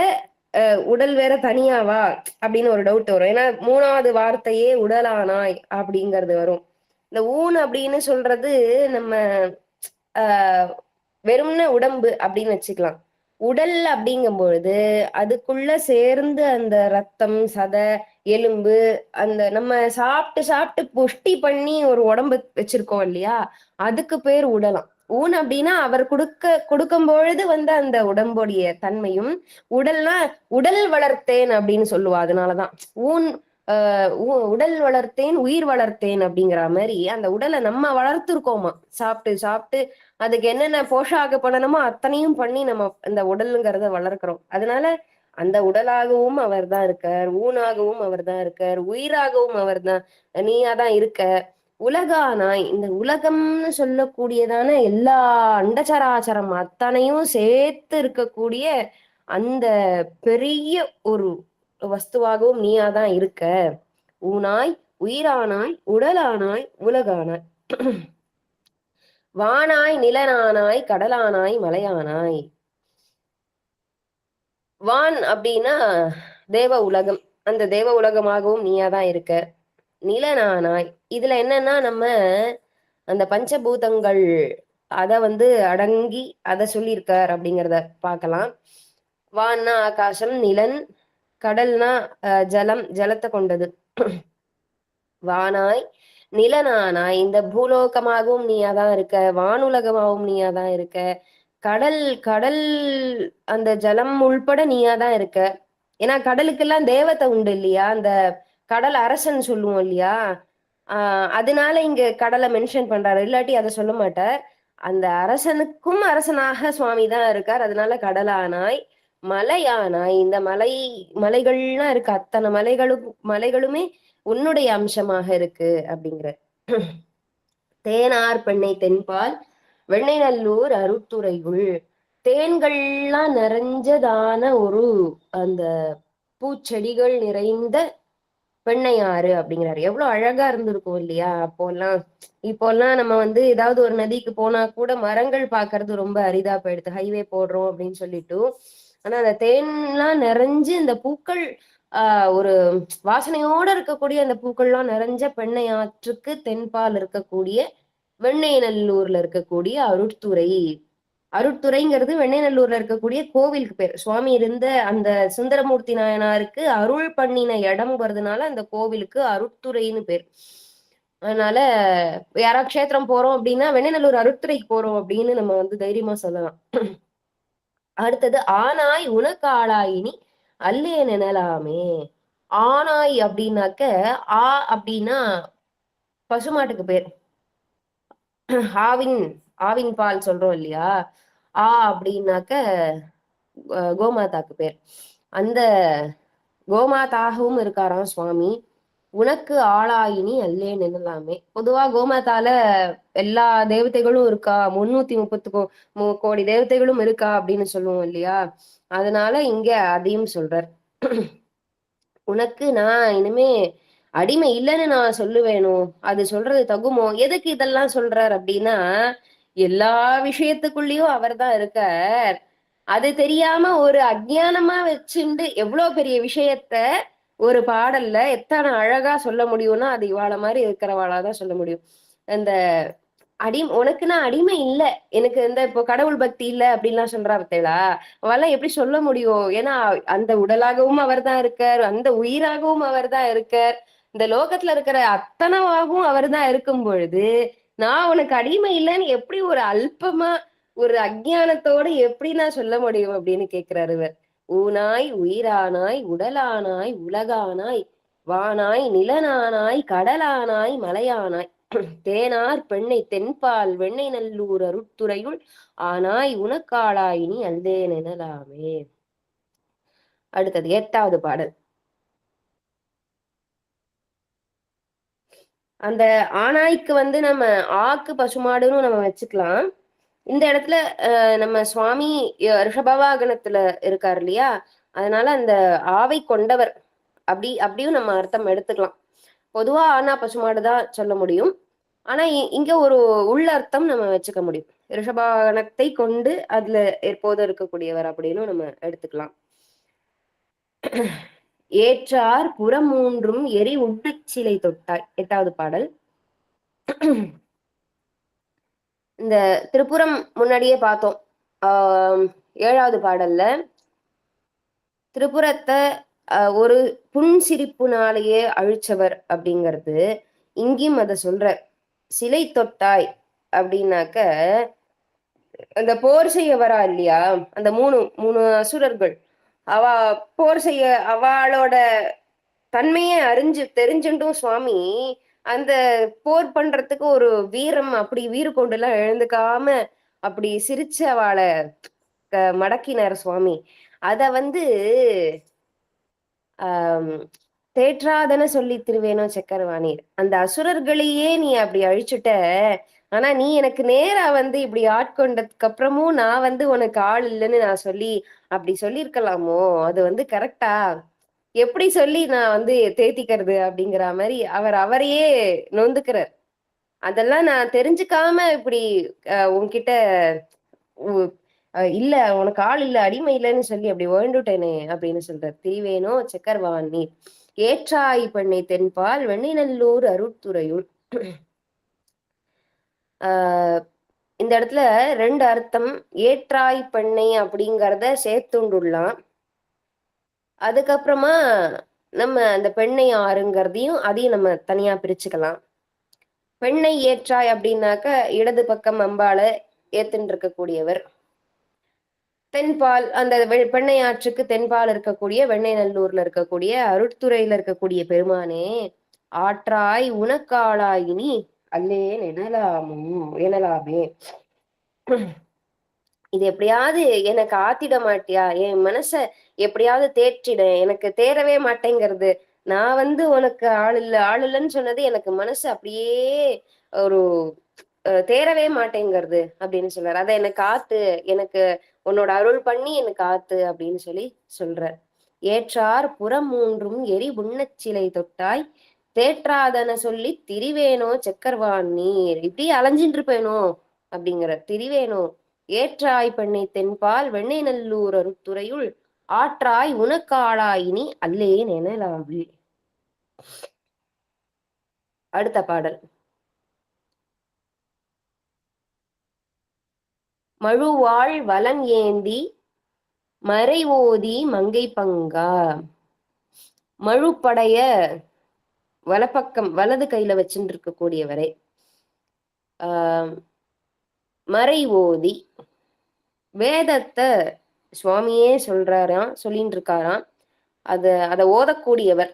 உடல் வேற தனியாவா அப்படின்னு ஒரு டவுட் வரும். ஏன்னா 3வது வார்த்தையே உடலானாய் அப்படிங்கிறது வரும். இந்த ஊன் அப்படின்னு சொல்றது நம்ம வெறும்ன உடம்பு அப்படின்னு வச்சுக்கலாம். உடல் அப்படிங்கும் பொழுது அதுக்குள்ள சேர்ந்து அந்த ரத்தம், சதை, எலும்பு, அந்த நம்ம சாப்பிட்டு சாப்பிட்டு புஷ்டி பண்ணி ஒரு உடம்பு வச்சிருக்கோம் இல்லையா, அதுக்கு பேர் உடலாம். ஊன் அப்படின்னா அவர் கொடுக்கும் பொழுது வந்து அந்த உடம்புடைய தன்மையும். உடல்னா உடல் வளர்த்தேன் அப்படின்னு சொல்லுவா. அதனாலதான் ஊன் உடல் வளர்த்தேன் உயிர் வளர்த்தேன் அப்படிங்கிற மாதிரி அந்த உடலை நம்ம வளர்த்துருக்கோமா. சாப்பிட்டு சாப்பிட்டு அதுக்கு என்னென்ன போஷாக்கு பண்ணணுமோ அத்தனையும் பண்ணி நம்ம அந்த உடலுங்கிறத வளர்க்கிறோம். அதனால அந்த உடலாகவும் அவர் தான் இருக்கார், ஊனாகவும் அவர் தான் இருக்கார், உயிராகவும் அவர் தான் நீயாதான் இருக்க. உலகானாய், இந்த உலகம்னு சொல்லக்கூடியதான எல்லா அண்டச்சராச்சரம் அத்தனையும் சேர்த்து இருக்கக்கூடிய அந்த பெரிய ஒரு வஸ்துவாகவும் நீயாதான் இருக்க. ஊனாய் உயிரானாய் உடலானாய் உலகானாய். வானாய் நிலனானாய் கடலானாய் மலையானாய். வான் அப்படின்னா தேவ உலகம், அந்த தேவ உலகமாகவும் நீயாதான் இருக்க. நிலனானாய், இதுல என்னன்னா நம்ம அந்த பஞ்சபூதங்கள் அத வந்து அடங்கி அதை சொல்லியிருக்கார் அப்படிங்கிறத பார்க்கலாம். வான்னா ஆகாசம், நிலன், கடல்னா ஜலம், ஜலத்தை கொண்டது. வானாய் நிலனானாய், இந்த பூலோகமாகவும் நீயாதான் இருக்க, வானுலகமாகவும் நீயாதான் இருக்க. கடல், கடல் அந்த ஜலம் உள்பட நீயாதான் இருக்க. ஏன்னா கடலுக்கெல்லாம் தேவதை உண்டு இல்லையா, அந்த கடல் அரசன் சொல்லுவோம் இல்லையா. அதனால இங்க கடலை மென்ஷன் பண்றாரு, இல்லாட்டி அதை சொல்ல மாட்டார். அந்த அரசனுக்கும் அரசனாக சுவாமி தான் இருக்கார். அதனால கடலானாய் மலையானாய், இந்த மலைகள்லாம் இருக்கு, அத்தனை மலைகளுமே உன்னுடைய அம்சமாக இருக்கு அப்படிங்கிற. தேனார் பெண்ணை தென்பால் வெண்ணெய் நல்லூர் அருட்துறையுள், தேன்கள்லாம் நிறைஞ்சதான ஒரு அந்த பூச்செடிகள் நிறைந்த பெண்ணையாறு அப்படிங்கிறாரு. எவ்வளவு அழகா இருந்திருக்கும் இல்லையா இப்போல்லாம் நம்ம வந்து ஏதாவது ஒரு நதிக்கு போனா கூட மரங்கள் பாக்குறது ரொம்ப அரிதா போயிடுது, ஹைவே போடுறோம் அப்படின்னு சொல்லிட்டு. ஆனா அந்த தேன்லாம் நிறைஞ்சு இந்த பூக்கள் ஒரு வாசனையோட இருக்கக்கூடிய அந்த பூக்கள்லாம் நிறைஞ்ச பெண்ணை ஆற்றுக்கு தென்பால் இருக்கக்கூடிய வெண்ணெய் நல்லூர்ல இருக்கக்கூடிய அருட்துறை. அருட்துறைங்கிறது வெண்ணெய்நல்லூர்ல இருக்கக்கூடிய கோவிலுக்கு பேர். சுவாமி இருந்த அந்த சுந்தரமூர்த்தி நாயனாருக்கு அருள் பண்ணின இடம்ங்கிறதுனால அந்த கோவிலுக்கு அருட்துறைன்னு பேர். அதனால யாரா க்ஷேத்திரம் போறோம் அப்படின்னா வெண்ணெய்நல்லூர் அருட்துறைக்கு போறோம் அப்படின்னு நம்ம வந்து தைரியமா சொல்லலாம். அடுத்தது ஆனாய் உனக்கு ஆளாயினி அல்லேன் எனலாமே. ஆனாய் அப்படின்னாக்க, அப்படின்னா பசுமாட்டுக்கு பேர். ஆவின் ஆவின் பால் சொல்றோம் இல்லையா, அப்படின்னாக்க கோமாதாக்கு பேர். அந்த கோமாதாகவும் இருக்காராம் சுவாமி. உனக்கு ஆளாயினி அல்லேன் என்னலாமே. பொதுவா கோமாதால எல்லா தேவதைகளும் இருக்கா, 330 கோடி தேவதைகளும் இருக்கா அப்படின்னு சொல்லுவோம் இல்லையா. அதனால இங்க அதையும் சொல்றார். உனக்கு நான் இனிமே அடிமை இல்லைன்னு நான் சொல்லுவேணும், அது சொல்றது தகுமோ? எதுக்கு இதெல்லாம் சொல்றார் அப்படின்னா, எல்லா விஷயத்துக்குள்ளயும் அவர் தான் இருக்கார். அது தெரியாம ஒரு அஜ்ஞானமா வச்சுண்டு எவ்வளவு பெரிய விஷயத்த ஒரு பாடல்ல எத்தனை அழகா சொல்ல முடியும்னா, அது இவாள மாதிரி இருக்கிறவாளாதான் சொல்ல முடியும். அந்த உனக்கு நான் அடிமை இல்ல, எனக்கு இப்போ கடவுள் பக்தி இல்ல அப்படின்லாம் சொல்றா பார்த்தேளா, அவெல்லாம் எப்படி சொல்ல முடியும்? ஏன்னா அந்த உடலாகவும் அவர் தான் இருக்கார், அந்த உயிராகவும் அவர் தான் இருக்கார், இந்த லோகத்துல இருக்கிற அத்தனவாகவும் அவர் தான் இருக்கும் பொழுது, நான் உனக்கு அடிமை இல்லைன்னு எப்படி ஒரு அல்பமா ஒரு அஜ்ஞானத்தோட எப்படி நான் சொல்ல முடியும் அப்படின்னு கேட்கிறாரு இவர். ஊனாய் உயிரானாய் உடலானாய் உலகானாய் வானாய் நிலனானாய் கடலானாய் மலையானாய் தேனார் பெண்ணை தென்பால் வெண்ணை நல்லூர் அருட்துறையுள் ஆனாய் உனக்காளாயினி அல்லேன் எனலாமே. அடுத்தது 8வது பாடல். அந்த ஆனாய்க்கு நம்ம ஆக்கு பசுமாடுன்னு நம்ம வச்சுக்கலாம். இந்த இடத்துல நம்ம சுவாமி ரிஷபவாகனத்துல இருக்காரு இல்லையா, அதனால அந்த ஆவை கொண்டவர் அப்படியும் நம்ம அர்த்தம் எடுத்துக்கலாம். பொதுவா ஆனா பசுமாடுதான் சொல்ல முடியும். ஆனா இங்க ஒரு உள்ள அர்த்தம் நம்ம வச்சுக்க முடியும். ரிஷபவாகனத்தை கொண்டு அதுல எப்போதும் இருக்கக்கூடியவர் அப்படின்னு நம்ம எடுத்துக்கலாம். ஏற்றார் புறமூன்றும் எரி உண்ணச்சிலை தொட்டாய் 8வது பாடல். இந்த திருப்புறம் முன்னாடியே பார்த்தோம். 7வது பாடல்ல திருப்புறத்தை ஒரு புன்சிரிப்புனாலேயே அழிச்சவர் அப்படிங்கிறது இங்கேயும் அதை சொல்ற. சிலை தொட்டாய் அப்படின்னாக்க அந்த போர் செய்ய வரா இல்லையா, அந்த மூணு அசுரர்கள், அவ போர் செய்ய அவளோட தன்மையை தெரிஞ்சுட்டும் சுவாமி அந்த போர் பண்றதுக்கு ஒரு வீரம் அப்படி வீறு கொண்டு எல்லாம் எழுந்துக்காம அப்படி சிரிச்சு அவளை மடக்கினார் சுவாமி. அத தேற்றாதன சொல்லி திருவேனோ செக்கர்வாணீர், அந்த அசுரர்களையே நீ அப்படி அழிச்சுட்ட, ஆனா நீ எனக்கு நேரா இப்படி ஆட்கொண்டதுக்கு அப்புறமும் நான் உனக்கு ஆள் இல்லைன்னு நான் அப்படி சொல்லியிருக்கலாமோ, அது கரெக்டா, எப்படி சொல்லி நான் தேத்திக்கிறது அப்படிங்கிற மாதிரி அவரையே நொந்துக்கிறார். அதெல்லாம் நான் தெரிஞ்சுக்காம இப்படி உன்கிட்ட இல்ல உனக்கு ஆள் இல்ல அடிமை இல்லைன்னு சொல்லி அப்படி வேண்டுட்டேனே அப்படின்னு சொல்றார். திரிவேனோ செக்கர்வான் நீர் ஏற்றாய் பெண்ணை தென்பால் வெண்ணை நல்லூர் அருட்துறையுள். இந்த இடத்துல 2 அர்த்தம். ஏற்றாய் பெண்ணை அப்படிங்கிறத சேர்த்துண்டுள்ளாம். அதுக்கப்புறமா நம்ம அந்த பெண்ணை ஆறுங்கிறதையும் அதையும் நம்ம தனியா பிரிச்சுக்கலாம். பெண்ணை ஏற்றாய் அப்படின்னாக்க இடது பக்கம் அம்பாள ஏத்துன்னு இருக்கக்கூடியவர். தென்பால் அந்த பெண்ணை ஆற்றுக்கு தென்பால் இருக்கக்கூடிய வெண்ணை நல்லூர்ல இருக்கக்கூடிய அருட்துறையில இருக்கக்கூடிய பெருமானே, ஆற்றாய் உனக்காளாயினி அல்லேன் எனலாமே. இது எப்படியாவது எனக்கு ஆத்திட மாட்டியா, என் மனச எப்படியாவது தேற்றிட, எனக்கு தேரவே மாட்டேங்கிறது, நான் உனக்கு ஆள் இல்லைன்னு சொன்னது எனக்கு மனசு அப்படியே ஒரு தேரவே மாட்டேங்கிறது அப்படின்னு சொல்றாரு. அதை எனக்கு ஆத்து, எனக்கு உன்னோட அருள் பண்ணி எனக்கு ஆத்து அப்படின்னு சொல்ற. ஏற்றார் புறமூன்றும் எரி உண்ணச்சிலை தொட்டாய் தேற்றாதன சொல்லி திரிவேனோ செக்கர்வான் நீர், இப்படி அலைஞ்சிட்டு இருப்பேனோ அப்படிங்கிற. திரிவேனோ ஏற்றாய் பெண்ணை தென்பால் வெண்ணை நல்லூர் அருத்துறையுள் ஆற்றாய் உனக்காளாயினி அல்லேன் எனலாமே. அடுத்த பாடல். மழுவாள் வலம் ஏந்தி மறைவோதி மங்கை பங்கா. மழுப்படைய வலப்பக்கம் வலது கையில வச்சுட்டு இருக்கக்கூடியவரை மறை ஓதி வேதத்தை சுவாமியே சொல்லிட்டு இருக்காராம். அதை ஓதக்கூடியவர்.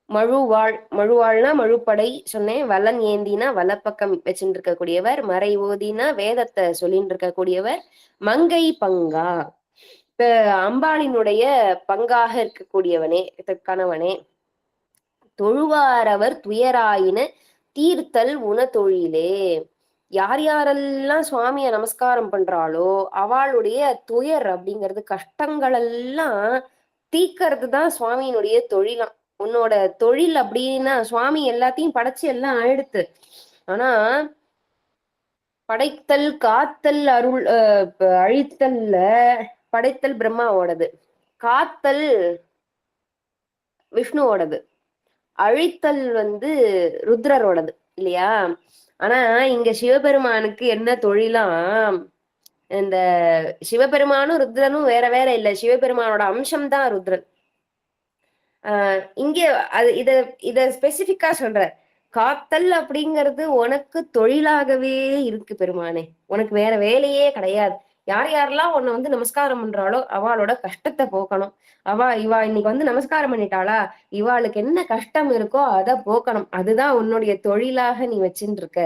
மழுவாள்னா மழுப்படை சொன்னேன். வலன் ஏந்தினா வலப்பக்கம் வச்சுட்டு இருக்கக்கூடியவர். மறை ஓதினா வேதத்தை சொல்லிட்டு இருக்கக்கூடியவர். மங்கை பங்கா, இப்ப அம்பாளினுடைய பங்காக இருக்கக்கூடியவனே, கணவனே. தொழுவாரவர் துயராயின தீர்த்தல் உன தொழிலே. யார் யாரெல்லாம் சுவாமிய நமஸ்காரம் பண்றாளோ அவளுடைய துயர் அப்படிங்கிறது, கஷ்டங்கள் எல்லாம் தீக்கிறது தான் சுவாமியினுடைய தொழிலாம். உன்னோட தொழில் அப்படின்னா, சுவாமி எல்லாத்தையும் படைச்சு எல்லாம் ஆயிடுத்து. ஆனா படைத்தல் காத்தல் அருள் அழித்தல்ல படைத்தல் பிரம்மாவோடது, காத்தல் விஷ்ணுவோடது, அழித்தல் ருத்ரரோடது இல்லையா? ஆனா இங்க சிவபெருமானுக்கு என்ன தொழிலாம்? இந்த சிவபெருமானும் ருத்ரனும் வேற வேற இல்ல, சிவபெருமானோட அம்சம்தான் ருத்ரன். இங்க இத ஸ்பெசிபிக்கா சொல்ற. காத்தல் அப்படிங்கிறது உனக்கு தொழிலாகவே இருக்கு பெருமானே, உனக்கு வேற வேலையே கிடையாது. யார் யாரெல்லாம் உன்னை நமஸ்காரம் பண்றாளோ அவளோட கஷ்டத்தை போக்கணும். இவா இன்னைக்கு நமஸ்காரம் பண்ணிட்டாளா, இவாளுக்கு என்ன கஷ்டம் இருக்கோ அதை போக்கணும். அதுதான் உன்னுடைய தொழிலாக நீ வச்சுட்டு இருக்க.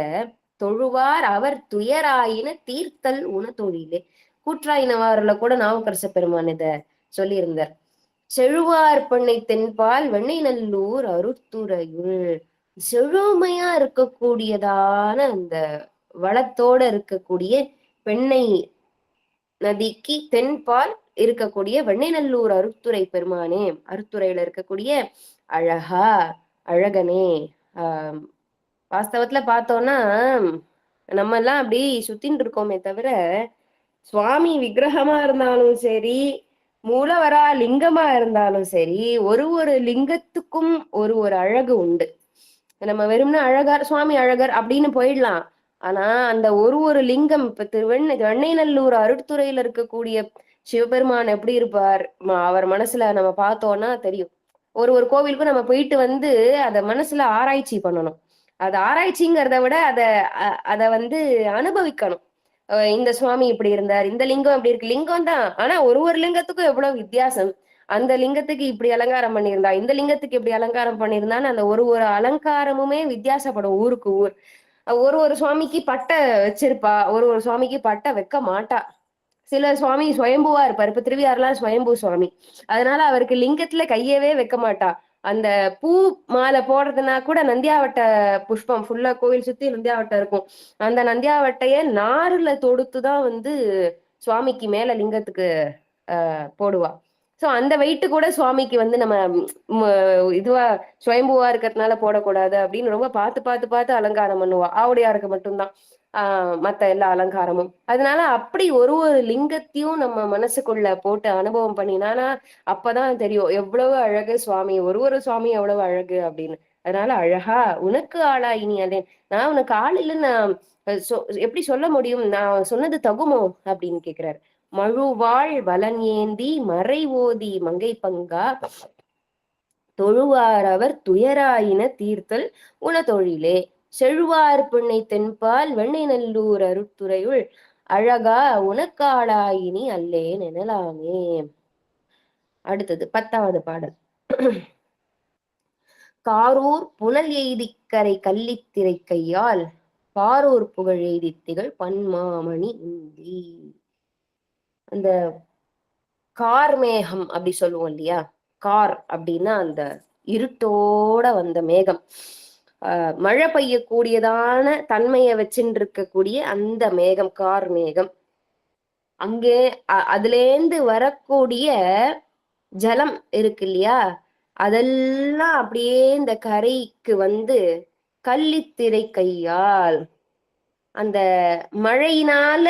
தொழுவார் அவர் துயராயின தீர்த்தல் உன தொழிலே. கூற்றாயினவாறுல கூட நாவுக்கரச பெருமான் இத சொல்லியிருந்தார். செழுவார் பெண்ணை தென்பால் வெண்ணை நல்லூர் அருத்துறையுள். செழுமையா இருக்கக்கூடியதான அந்த வளத்தோட இருக்கக்கூடிய பெண்ணை நதிக்கு தென்பால் இருக்கக்கூடிய வெண்ணைநல்லூர் அருத்துறை பெருமானே, அருத்துறையில இருக்கக்கூடிய அழகா அழகனே. வாஸ்தவத்துல பார்த்தோம்னா நம்ம எல்லாம் அப்படி சுத்தின்னு இருக்கோமே தவிர, சுவாமி விக்கிரகமா இருந்தாலும் சரி, மூலவரா லிங்கமா இருந்தாலும் சரி, ஒரு ஒரு லிங்கத்துக்கும் ஒரு ஒரு அழகு உண்டு. நம்ம வெறும்னா அழகர் சுவாமி அழகர் அப்படின்னு போயிடலாம். ஆனா அந்த ஒரு ஒரு லிங்கம், இப்ப வெண்ணைநல்லூர் அருட்துறையில இருக்கக்கூடிய சிவபெருமான் எப்படி இருப்பார், அவர் மனசுல நம்ம பார்த்தோம்னா தெரியும். ஒரு ஒரு கோவிலுக்கும் நம்ம போயிட்டு அத மனசுல ஆராய்ச்சி பண்ணணும். அது ஆராய்ச்சிங்கிறத விட அத அனுபவிக்கணும். இந்த சுவாமி இப்படி இருந்தார், இந்த லிங்கம் இப்படி இருக்கு. லிங்கம் தான், ஆனா ஒரு ஒரு லிங்கத்துக்கும் எவ்வளவு வித்தியாசம். அந்த லிங்கத்துக்கு இப்படி அலங்காரம் பண்ணியிருந்தா, இந்த லிங்கத்துக்கு இப்படி அலங்காரம் பண்ணியிருந்தான்னு அந்த ஒரு ஒரு அலங்காரமுமே வித்தியாசப்படும் ஊருக்கு ஊர். ஒரு ஒரு சுவாமிக்கு பட்டை வச்சிருப்பா, ஒரு ஒரு சுவாமிக்கு பட்டை வைக்க மாட்டா. சில சுவாமி சுயம்புவா இருப்பார். இப்ப திருவியாரெல்லாம் சுயம்பு சுவாமி, அதனால அவருக்கு லிங்கத்துல கையவே வைக்க மாட்டா. அந்த பூ மாலை போடுறதுனா கூட நந்தியாவட்ட புஷ்பம் ஃபுல்லா கோவில் சுத்தி நந்தியாவட்டம் இருக்கும். அந்த நந்தியாவட்டைய நாருல தொடுத்துதான் சுவாமிக்கு மேல லிங்கத்துக்கு போடுவா. சோ அந்த வெயிட்டு கூட சுவாமிக்கு நம்ம இதுவா சுயம்புவா இருக்கிறதுனால போடக்கூடாது அப்படின்னு ரொம்ப பார்த்து அலங்காரம் பண்ணுவா. ஆவுடையாருக்கு மட்டும்தான் மத்த எல்லா அலங்காரமும். அதனால அப்படி ஒரு ஒரு லிங்கத்தையும் நம்ம மனசுக்குள்ள போட்டு அனுபவம் பண்ணினானா அப்பதான் தெரியும் எவ்வளவு அழகு சுவாமி, ஒரு ஒரு சுவாமி எவ்வளவு அழகு அப்படின்னு. அதனால அழகா உனக்கு ஆளா இனி அதேன். நான் உனக்கு ஆள் இல்லைன்னு நான் எப்படி சொல்ல முடியும், நான் சொன்னது தகுமோ அப்படின்னு கேக்குறாரு. மழுவாள் வலன் ஏந்தி மறை ஓதி மங்கை பங்கா, தொழுவார் அவர் துயராயின தீர்த்தல் உன தொழிலே. செழுவார் பெண்ணை தென்பால் வெண்ணை நல்லூர் அருட்துறையுள் அழகா உனக்காளாயினி அல்லேன் எனலாமே. அடுத்தது 10வது பாடல். காரூர் புனல் எய்திக்கரை கள்ளித்திரை கையால் பாரூர் புகழ் எய்தித்திகள் பன்மாமணி உந்தி. அந்த கார்மேகம் அப்படி சொல்லுவோம் இல்லையா? கார் அப்படின்னா அந்த இருட்டோட வந்த மேகம், மழை பெய்யக்கூடியதான தன்மையை வச்சுட்டு இருக்கக்கூடிய அந்த மேகம் கார் மேகம். அங்கே அதுலேந்து வரக்கூடிய ஜலம் இருக்கு இல்லையா, அதெல்லாம் அப்படியே இந்த கரைக்கு கள்ளித்திரை கையால், அந்த மழையினால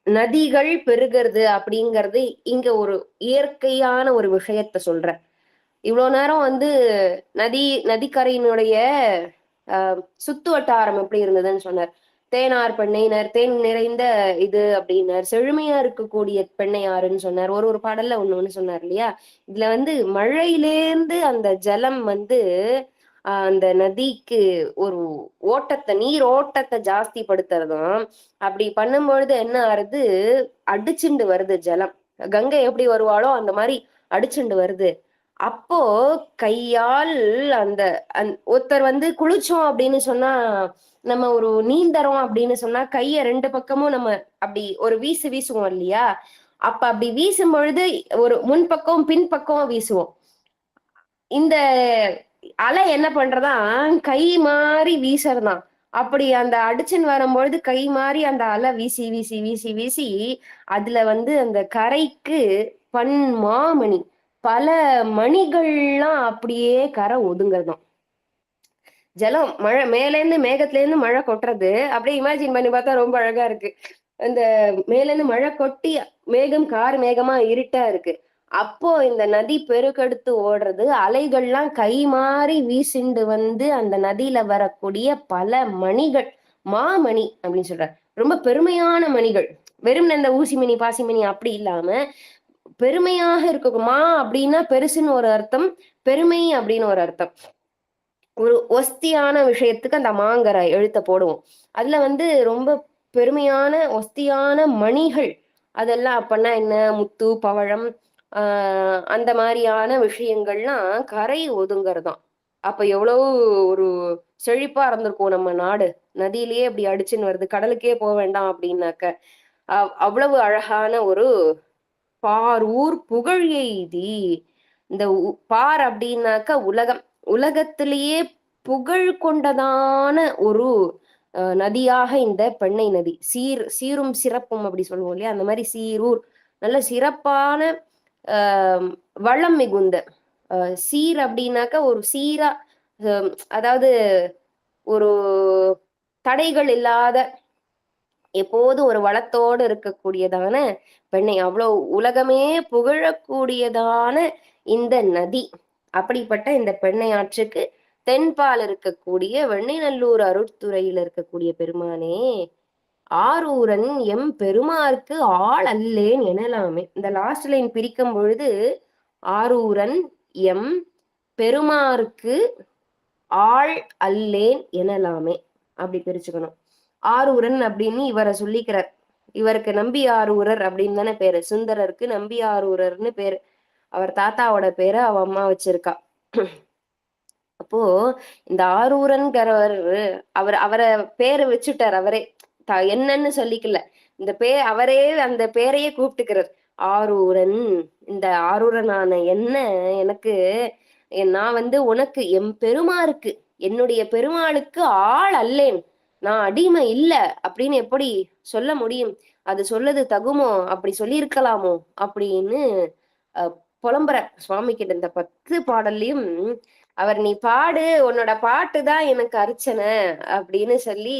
நதிகள் பெருகிறது அப்படிங்கிறது இங்க ஒரு இயற்கையான ஒரு விஷயத்த சொல்ற. இவ்வளவு நேரம் நதிக்கரையினுடைய சுத்து வட்டாரம் எப்படி இருந்ததுன்னு சொன்னார். தேனார் பெண்ணையினர், தேன் நிறைந்த இது அப்படின்னார். செழுமையா இருக்கக்கூடிய பெண்ணையாருன்னு சொன்னார். ஒரு ஒரு பாடல்ல ஒண்ணு சொன்னார் இல்லையா? இதுல மழையிலேந்து அந்த ஜலம் அந்த நதிக்கு ஒரு ஓட்டத்தை, நீர் ஓட்டத்தை ஜாஸ்தி படுத்துறதும். அப்படி பண்ணும்பொழுது என்ன ஆறுது, அடிச்சுண்டு வருது ஜலம். கங்கை எப்படி வருவாளோ அந்த மாதிரி அடிச்சுண்டு வருது. அப்போ கையால் அந்த ஒருத்தர் வந்து குளிச்சோம் அப்படின்னு சொன்னா, நம்ம ஒரு நீந்தறோம் அப்படின்னு சொன்னா கைய 2 பக்கமும் நம்ம அப்படி ஒரு வீசுவோம் இல்லையா? அப்ப அப்படி வீசும் பொழுது ஒரு முன்பக்கம் பின்பக்கம் வீசுவோம். இந்த அலை என்ன பண்றதா கை மாறி வீசறதாம். அப்படி அந்த அடிச்சுன்னு வரும்பொழுது கை மாறி அந்த அலை வீசி வீசி வீசி வீசி அதுல வந்து அந்த கரைக்கு மாமணி பல மணிகள்லாம் அப்படியே கரை ஒதுங்கறதாம். ஜலம் மழை மேலேருந்து மேகத்துல இருந்து மழை கொட்டுறது அப்படியே இமேஜின் பண்ணி பார்த்தா ரொம்ப அழகா இருக்கு. அந்த மேலேருந்து மழை கொட்டி மேகம் கார் மேகமா இருட்டா இருக்கு. அப்போ இந்த நதி பெருக்கெடுத்து ஓடுறது அலைகள்லாம் கை மாறி வீசிண்டு வந்து அந்த நதியில வரக்கூடிய பல மணிகள் மாமணி அப்படின்னு சொல்றாரு. ரொம்ப பெருமையான மணிகள். வெறும் இந்த ஊசிமணி பாசிமணி அப்படி இல்லாம பெருமையாக இருக்க அப்படின்னா பெருசுன்னு ஒரு அர்த்தம், பெருமை அப்படின்னு ஒரு அர்த்தம். ஒரு ஒஸ்தியான விஷயத்துக்கு அந்த மாங்கர எழுத்த போடுவோம். அதுல வந்து ரொம்ப பெருமையான ஒஸ்தியான மணிகள் அதெல்லாம் அப்பன்னா என்ன முத்து பவழம் அந்த மாதிரியான விஷயங்கள்லாம் கரை ஒதுங்கறதாம். அப்ப எவ்வளவு ஒரு செழிப்பா இருந்திருக்கும் நம்ம நாடு. நதியிலேயே இப்படி அடிச்சுன்னு வருது, கடலுக்கே போக வேண்டாம் அப்படின்னாக்க அவ்வளவு அழகான ஒரு பாரூர் புகழ் எய்தி. இந்த பார் அப்படின்னாக்க உலகம், உலகத்திலேயே புகழ் கொண்டதான ஒரு நதியாக இந்த பெண்ணை நதி. சீரும் சிறப்பும் அப்படி சொல்லுவோம் இல்லையா? அந்த மாதிரி சீரூர் நல்ல சிறப்பான வளம் மிகுந்த சீர் அப்படின்னாக்க ஒரு சீரா, அதாவது ஒரு தடைகள் இல்லாத எப்போது ஒரு வளத்தோடு இருக்கக்கூடியதான பெண்ணை, அவ்வளவு உலகமே புகழக்கூடியதான இந்த நதி. அப்படிப்பட்ட இந்த பெண்ணை ஆற்றுக்கு தென்பால் இருக்கக்கூடிய வெண்ணைநல்லூர் அருட்துறையில் இருக்கக்கூடிய பெருமானே, ஆரூரன் எம் பெருமாருக்கு ஆள் அல்லேன் எனலாமே. இந்த லாஸ்ட் லைன் பிரிக்கும் பொழுது ஆரூரன் எம் பெருமாருக்கு ஆள் அல்லேன் எனலாமே அப்படி பிரிச்சுக்கணும். ஆரூரன் அப்படின்னு இவரை சொல்லிக்கிறார். இவருக்கு நம்பி ஆரூரர் அப்படின்னு தானே பேரு. சுந்தரருக்கு நம்பி ஆரூரர்னு பேரு. அவர் தாத்தாவோட பேரை அவ அம்மா வச்சிருக்கா. அப்போ இந்த ஆரூரன்கிறவர் அவரை பேரை வச்சுட்டார். அவரே என்னன்னு சொல்லிக்கல, இந்த அவரே அந்த பேரையே கூப்பிட்டுக்கிறார் ஆரூரன். இந்த ஆரூரனான என்ன எனக்கு, நான் வந்து உனக்கு எம் பெருமாருக்கு, என்னுடைய பெருமாளுக்கு ஆள் அல்லேன், நான் அடிமை இல்ல அப்படின்னு எப்படி சொல்ல முடியும்? அது சொல்லது தகுமோ? அப்படி சொல்லியிருக்கலாமோ அப்படின்னு புலம்புற சுவாமி கிட்ட. இந்த 10 பாடல்லையும் அவர் நீ பாடு, உன்னோட பாட்டு தான் எனக்கு அர்ச்சனை அப்படின்னு சொல்லி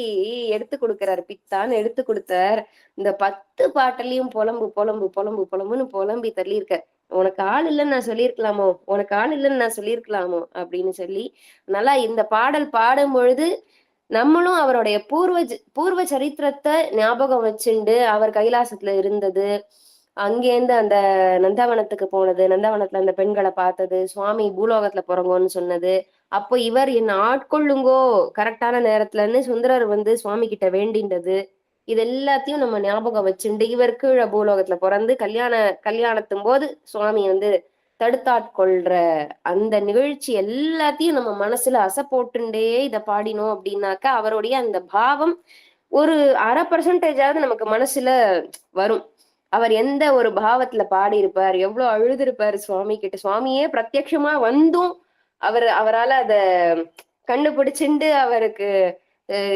எடுத்து கொடுக்கிறார். பித்தான்னு எடுத்து கொடுத்தார். இந்த 10 பாட்டலையும் புலம்பு புலம்பு புலம்பு புலம்புன்னு புலம்பி தள்ளியிருக்க. உனக்கு ஆள் இல்லைன்னு நான் சொல்லியிருக்கலாமோ, உனக்கு ஆள் இல்லைன்னு நான் சொல்லியிருக்கலாமோ அப்படின்னு சொல்லி நல்லா இந்த பாடல் பாடும் பொழுது நம்மளும் அவருடைய பூர்வ சரித்திரத்தை ஞாபகம் வச்சுண்டு, அவர் கைலாசத்துல இருந்தது, அங்கேருந்து அந்த நந்தவனத்துக்கு போனது, நந்தவனத்துல அந்த பெண்களை பார்த்தது, சுவாமி பூலோகத்துல பிறங்கோன்னு சொன்னது, அப்போ இவர் என்ன ஆட்கொள்ளுங்கோ கரெக்டான நேரத்துலன்னு சுந்தரர் வந்து சுவாமி கிட்ட வேண்டின்றது, இது எல்லாத்தையும் நம்ம ஞாபகம் வச்சுண்டு இவர் கீழே பூலோகத்துல பிறந்து கல்யாணத்தும் போது சுவாமி வந்து தடுத்தாட்கொள்ற அந்த நிகழ்ச்சி எல்லாத்தையும் நம்ம மனசுல அசை போட்டுண்டே இதை பாடினோம் அப்படின்னாக்கா அவருடைய அந்த பாவம் ஒரு 1/2% நமக்கு மனசுல வரும். அவர் எந்த ஒரு பாவத்துல பாடியிருப்பார், எவ்வளவு அழுதுருப்பாரு சுவாமி கிட்ட. சுவாமியே பிரத்யட்சமா வந்தும் அவரால் அத கண்டுபிடிச்சுண்டு அவருக்கு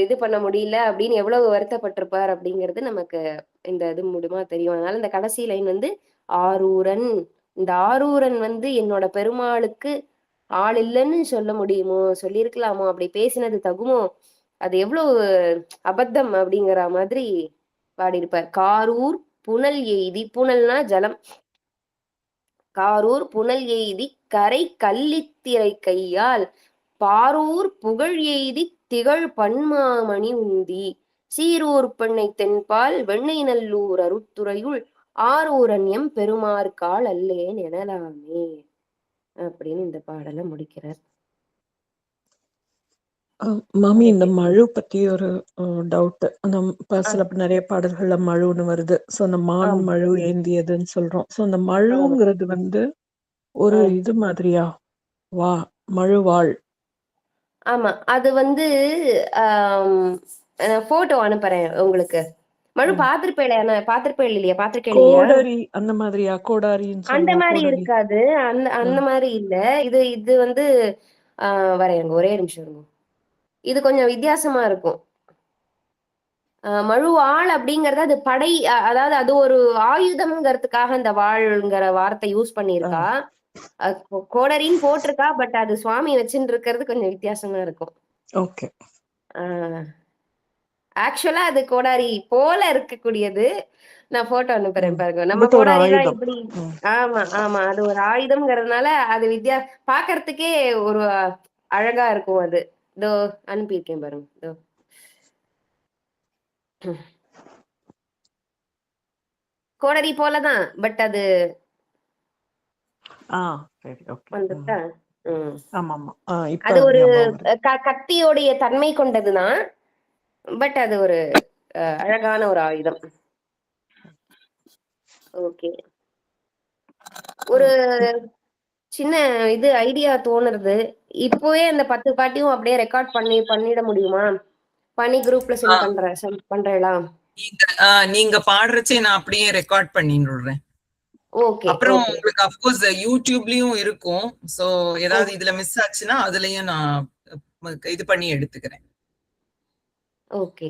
இது பண்ண முடியல அப்படின்னு எவ்வளவு வருத்தப்பட்டிருப்பார் அப்படிங்கிறது நமக்கு இந்த இது மூலமா தெரியும். அதனால இந்த கடைசி லைன் வந்து ஆரூரன், இந்த ஆரூரன் வந்து என்னோட பெருமாளுக்கு ஆள் இல்லைன்னு சொல்ல முடியுமோ, சொல்லியிருக்கலாமோ, அப்படி பேசினது தகுமோ, அது எவ்வளவு அபத்தம் அப்படிங்கிற மாதிரி பாடியிருப்பார். காரூர் புனல் எய்தி, புனல்னா ஜலம், காரூர் புனல் எய்தி கரை கல்லித்திரை கையால் பாரூர் புகழ் எய்தி திகழ் பன்மாமணி உந்தி சீரூர் பெண்ணை தென்பால் வெண்ணை நல்லூர் அருத்துறையுள் ஆரூரன் எம் பெருமார்கால் அல்லேன் எனலாமே அப்படின்னு இந்த பாடலை முடிக்கிறார். மாமி, இந்த மழு பத்தி ஒரு டவுட். அந்த சில நிறைய பாடல்கள்ல மழுன்னு வருது. சோ அந்த மான் மழு ஏந்தியதுன்னு சொல்றோம். சோ அந்த மழுங்கிறது வந்து ஒரு இது மாதிரியா? வா மழுவாள். ஆமா. அது வந்து போட்டோ அனுப்புறேன் உங்களுக்கு. மழு பாத்திருப்பேன் இல்லையா? பாத்திருக்கேன் இல்லையா? கோடரி அந்த மாதிரியா? கோடாரின்னு அந்த சொல்லுவா மாதிரி கோடரி. இருக்காது. அந்த மாதிரி இல்ல. இது வந்து வரையங்க. ஒரே நிமிஷம் இருங்க. இது கொஞ்சம் வித்தியாசமா இருக்கும். மழுவாள் அப்படிங்கறது அது படை, அதாவது அது ஒரு ஆயுதம்ங்கிறதுக்காக இந்த வாள்ங்கிற வார்த்தை யூஸ் பண்ணியிருக்கா. கோடரின்னு போட்டிருக்கா. பட் அது சுவாமி வச்சுட்டு இருக்கிறது கொஞ்சம் வித்தியாசமா இருக்கும். ஓகே. ஆக்சுவலா அது கோடாரி போல இருக்கக்கூடியது. நான் போட்டோ அனுப்புறேன் பாருங்க. நம்ம பட் ஒரு கோடாரி எல்லாம் ஆயுதம். இப்படி. ஆமா ஆமா, அது ஒரு ஆயுதம்ங்கிறதுனால அது பாக்குறதுக்கே ஒரு அழகா இருக்கும் அது. இதோ அனுப்பியிருக்கேன் பாருங்க. இதோ கோடரி போலதான். பட் அது சரி, ஓகே. வந்துட்டா. ஆமா ஆமா. இப்ப அது ஒரு ஞாபகம் வருது. கத்தியோடைய தன்மை கொண்டதுதான். பட் அது ஒரு அழகான ஒரு ஆயுதம். ஓகே. ஒரு சின்ன இது ஐடியா தோணுறது. இப்பவே அந்த 10 பாட்டியும் அப்படியே ரெக்கார்ட் பண்ணிட முடியுமா? பண்ணி குரூப்ல சென்ட் பண்றேளா? நீங்க பாடுறச்சே நான் அப்படியே ரெக்கார்ட் பண்ணிடுறேன். ஓகே. அப்புறம் உங்களுக்கு அப்கோர்ஸ் யூடியூப்லயும் இருக்கும். சோ ஏதாவது இதுல மிஸ் ஆச்சுன்னா அதுலயும் நான் இது பண்ணி எடுத்துக்கிறேன். ஓகே.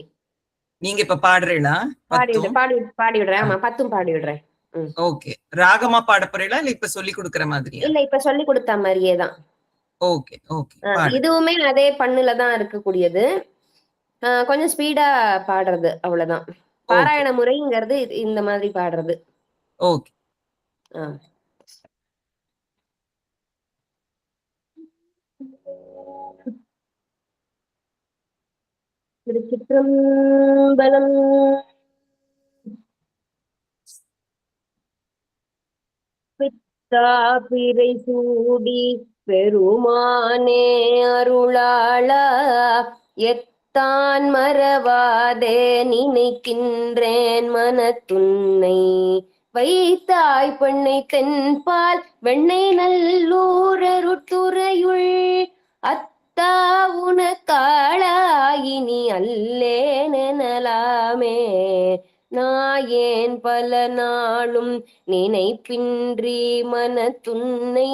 நீங்க இப்ப பாடுறீங்களா? பாடிவிடுறேன். ஆமா, 10 பாடிவிடுறேன். ஓகே. ராகமா பாட போறீங்களா இல்ல இப்ப சொல்லி கொடுக்கற மாதிரியா? இல்ல, இப்ப சொல்லி கொடுத்த மாதிரியே தான். Okay okay. இதுவுமே அதே பண்ணுல தான் இருக்கக்கூடியது. கொஞ்சம் ஸ்பீடா பாடுறது, அவ்வளவுதான். பாராயண முறைங்கிறது இந்த மாதிரி பாடுறது. ஓகே. திருச்சிற்றம்பலம். பிறை சூடி பெருமானே அருளாளா, எத்தான் மறவாதே நினைக்கின்றேன் மனத்துன்னை, வைத்தாய் பெண்ணை தென்பால் வெண்ணை நல்லூரருட்டுறையுள், அத்தா உனக்காளாயினி அல்லேனெனலாமே, நாயேன் பல நாளும் நினைப்பின்றி மனத்துன்னை,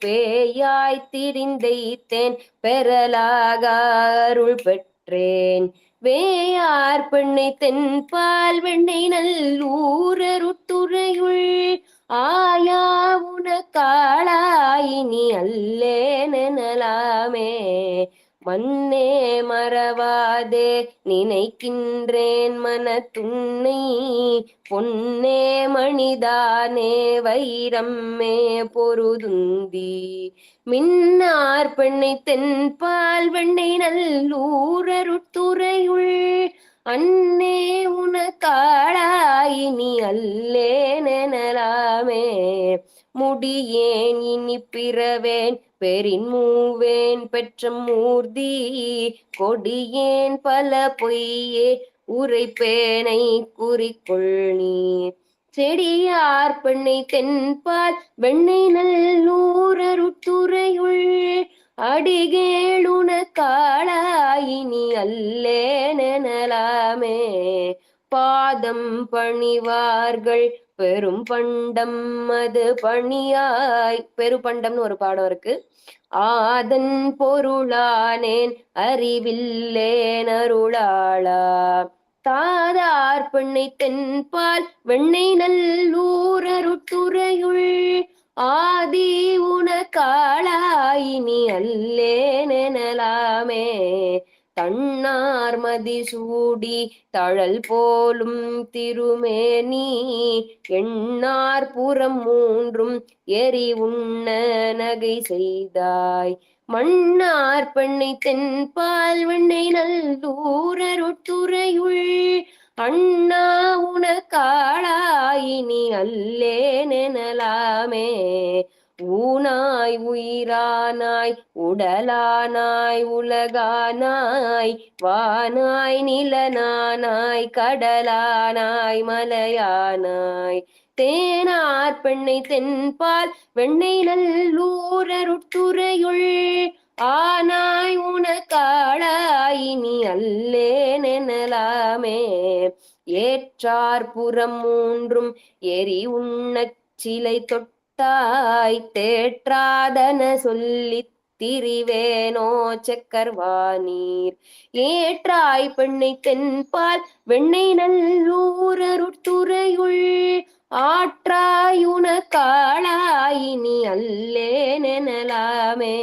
பேயாய் திரிந்தைத்தேன் பெறலாக அருள் பெற்றேன், வேயார் பெண்ணை தென்பால் வெண்ணை நல்லூரருட்டுறையுள், ஆயா உனக்காளாயினி அல்லேனெனலாமே, மன்னே மறவாதே நினைக்கின்றேன் மனத்துன்னை, பொன்னே மணிதானே வைரம்மே பொருதுந்தி, மின்னார் பெண்ணை தென்பால் வெண்ணை நல்லூரருட்டுறையுள், அன்னே உனக்காளாயினி அல்லேனெனலாமே, முடியேன் இனி பிறவேன் பெரின் மூவேன் பெற்ற மூர்த்தி, கொடியேன் பல பொய்யே உரைப்பேனை குறிக்கொள் நீ, செடியார் பெண்ணை தென்பால் வெண்ணை நல்லூரருட்டுறையுள், அடிகேளுனக்காளாயினி அல்லேனெனலாமே, பாதம் பணிவார்கள் பெரும் பண்டம் அது பணியாய். பெருபண்டம்னு ஒரு பாடம் இருக்கு. ஆதன் பொருளானேன் அறிவில்லேன் அருளாளா, தாதார் பெண்ணை தென்பால் வெண்ணை நல்லூரருட்டுறையுள், ஆதி உனக்காளாயினி அல்லேனெனலாமே, தன்னார் மதிசூடி தழல் போலும் திருமேனி, எண்ணார் புறம் மூன்றும் எரி உண்ண நகை செய்தாய், மன்னார் பெண்ணை தென்பால் வெண்ணை நல்லூரருட்டுறையுள், அண்ணா உனக்காளாயினி அல்லேனெனலாமே, ஊனாய் உயிரானாய் உடலானாய் உலகானாய், வானாய் நிலனானாய் கடலானாய் மலையானாய், தேனார் பெண்ணை தென்பால் வெண்ணை நல்லூரருட்டுரையுள் ஆனாய் உனக்காளாயினி அல்லேனெனலாமே ஏற்றார் புறம் மூன்றும் எரி உண்ணச் சிலை தொட்டாய் தேற்றாதன சொல்லித் திரிவேனோ செக்கர்வானீர் ஏற்றாய் பெண்ணை தென்பால் வெண்ணை நல்லூரருட்டுரையுள் ஆற்றாயுன காளாயினி அல்லேனெனலாமே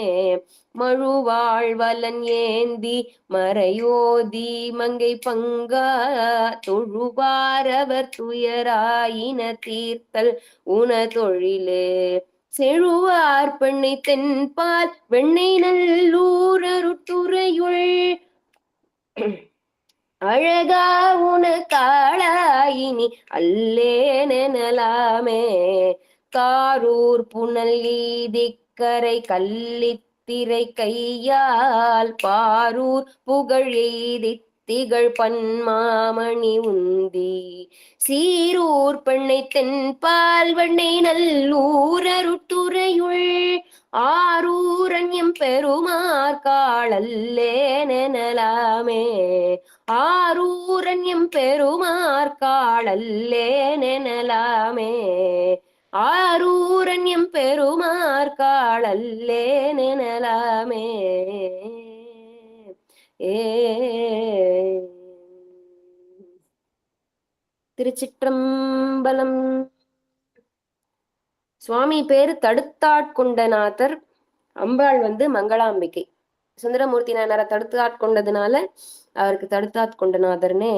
மழுவாழ்வலன் ஏந்தி மறையோதி மங்கை பங்கா தொழுவாரவர் துயராயின தீர்த்தல் உன தொழிலே செழுவார் பெண்ணை தென்பால் வெண்ணை நல்லூரருட்டுரையுள் அழகா உனக்காளாயினி அல்லேனெனலாமே காரூர் புனல் ஈதிக்கரை கல்லித்திரை கையால் பாரூர் புகழ் எய்தித் திகழ் பன்மாமணி உந்தி சீரூர் பெண்ணை தென்பால் வெண்ணை நல்லூரருட்டுரையுள் ஆரூரண்யம் பெருமார்காளல்லேனெனலாமே ஆரூரண்யம் பெருமார்காளல்லேனெனலாமே ஆரூரண்யம் பெருமார்காளல்லேனெனலாமே திருச்சிற்றம்பலம். சுவாமி பேரு தடுத்தாட்கொண்டநாதர், அம்பாள் மங்களாம்பிகை. சுந்தரமூர்த்தி நாயனாரை தடுத்தாட்கொண்டதுனால அவருக்கு தடுத்தாட்கொண்டநாதர்னே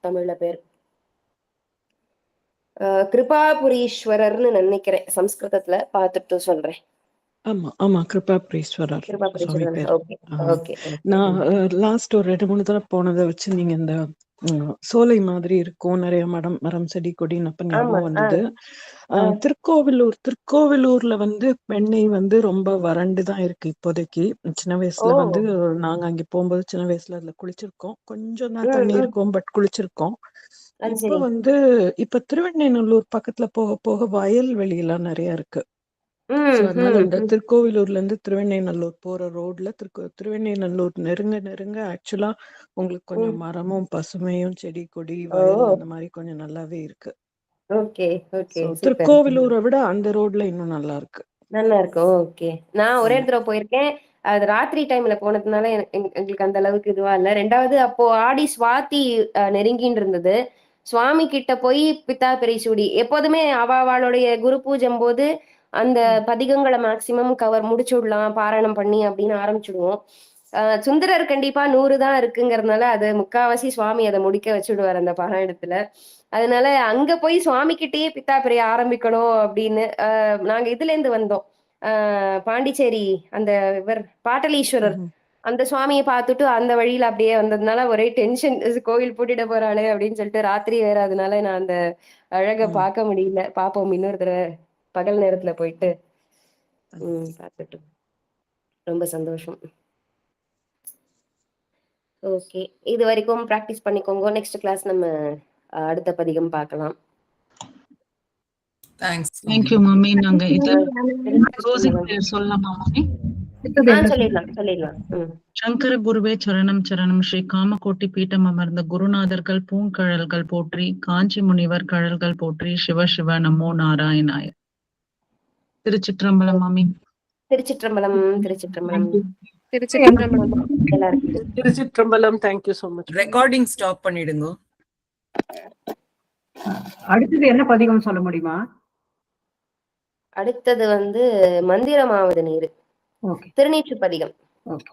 தமிழ்ல பேர். கிருபாபுரீஸ்வரர்னு நினைக்கிறேன், சம்ஸ்கிருதத்துல பார்த்துட்டு சொல்றேன். ஆமா ஆமா, கிருபாபுரீஸ்வரர் சுவாமி பேர். நான் லாஸ்ட் ஒரு 2-3 தடவை போனதை வச்சு நீங்க இந்த சோலை மாதிரி இருக்கும், நிறைய மரம் செடி கொடி அப்ப ஞாபகம் வந்தது. திருக்கோவிலூர்ல பெண்ணை ரொம்ப வறண்டுதான் இருக்கு இப்போதைக்கு. சின்ன வயசுல நாங்க அங்க போகும்போது சின்ன வயசுல அதுல குளிச்சிருக்கோம், கொஞ்சம் தான் தண்ணி இருக்கும், பட் குளிச்சிருக்கோம். இப்ப இப்ப திருவெண்ணைநல்லூர் பக்கத்துல போக போக வயல்வெளி எல்லாம் நிறைய இருக்கு. அதனால இந்த திருக்கோவிலூர்ல இருந்து திருவெண்ணைநல்லூர் போற ரோட்ல திருவெண்ணைநல்லூர் நெருங்க ஆக்சுவலா உங்களுக்கு கொஞ்சம் மரமும் பசுமையும் செடி கொடி வயல் அந்த மாதிரி கொஞ்சம் நல்லாவே இருக்கு. திருக்கோவிலூரை விட அந்த ரோட்ல இன்னும் நல்லா இருக்கு. ஓகே, நான் ஒரே தடவை போயிருக்கேன். அது ராத்திரி டைம்ல போனதுனால எங்களுக்கு அந்த அளவுக்கு இதுவா இல்ல. ரெண்டாவது அப்போ ஆடி சுவாதி நெருங்கின்னு இருந்தது. சுவாமி கிட்ட போய் பித்தா பெரிசூடி எப்போதுமே அவளுடைய குரு பூஜம் போது அந்த பதிகங்களை மேக்சிமம் முடிச்சு விடலாம் பாராயணம் பண்ணி அப்படின்னு ஆரம்பிச்சுடுவோம். சுந்தரர் கண்டிப்பா 100 தான் இருக்குங்கிறதுனால அது முக்காவாசி சுவாமி அதை முடிக்க வச்சுடுவார் அந்த பாராயணத்துல. அதனால அங்க போய் சுவாமி கிட்டேயே பித்தா பெரிய ஆரம்பிக்கணும் அப்படின்னு நாங்க இதுல இருந்து வந்தோம். பாண்டிச்சேரி அந்த இவர் பாட்டலீஸ்வரர் அந்த சுவாமியை பார்த்துட்டு அந்த வழியில அப்படியே வந்ததுனால ஒரே டென்ஷன், கோவில் பூட்டிட போறாளே அப்படின்னு சொல்லிட்டு ராத்திரி வேற, அதனால நான் அந்த அழக பார்க்க முடியல. பாப்போம் இன்னொரு தடவை பகல் நேரத்துல போயிட்டு பார்த்துட்டு. ரொம்ப சந்தோஷம். ஓகே, இது வரைக்கும் பிராக்டிஸ் பண்ணிக்கோங்க. நெக்ஸ்ட் கிளாஸ் நம்ம அடுத்த பதிகம் பார்க்கலாம். Thank you mummy. நாங்க இது க்ளோசிங் பிரேயர் சொல்லலாமா mummy? சொல்லிடலாம். சங்கர குருவே சரணம் சரணம். ஸ்ரீ காமகோட்டி பீட்டம் அமர்ந்த குருநாதர்கள் பூங்கழல்கள் போற்றி, காஞ்சி முனிவர் கழல்கள் போற்றி, சிவ சிவ நமோ நாராயணாய. திருச்சிற்றம்பலம் மாமி. Thiruchitrambalam. Thiruchitrambalam. Thiruchitrambalam. Thank you so much. Recording stop பண்ணிடுங்க. அடுத்தது என்ன பதிகம் சொல்ல முடியுமா? அடுத்தது மந்திரமாவது நீர், திருநீற்று பதிகம். ஓகே.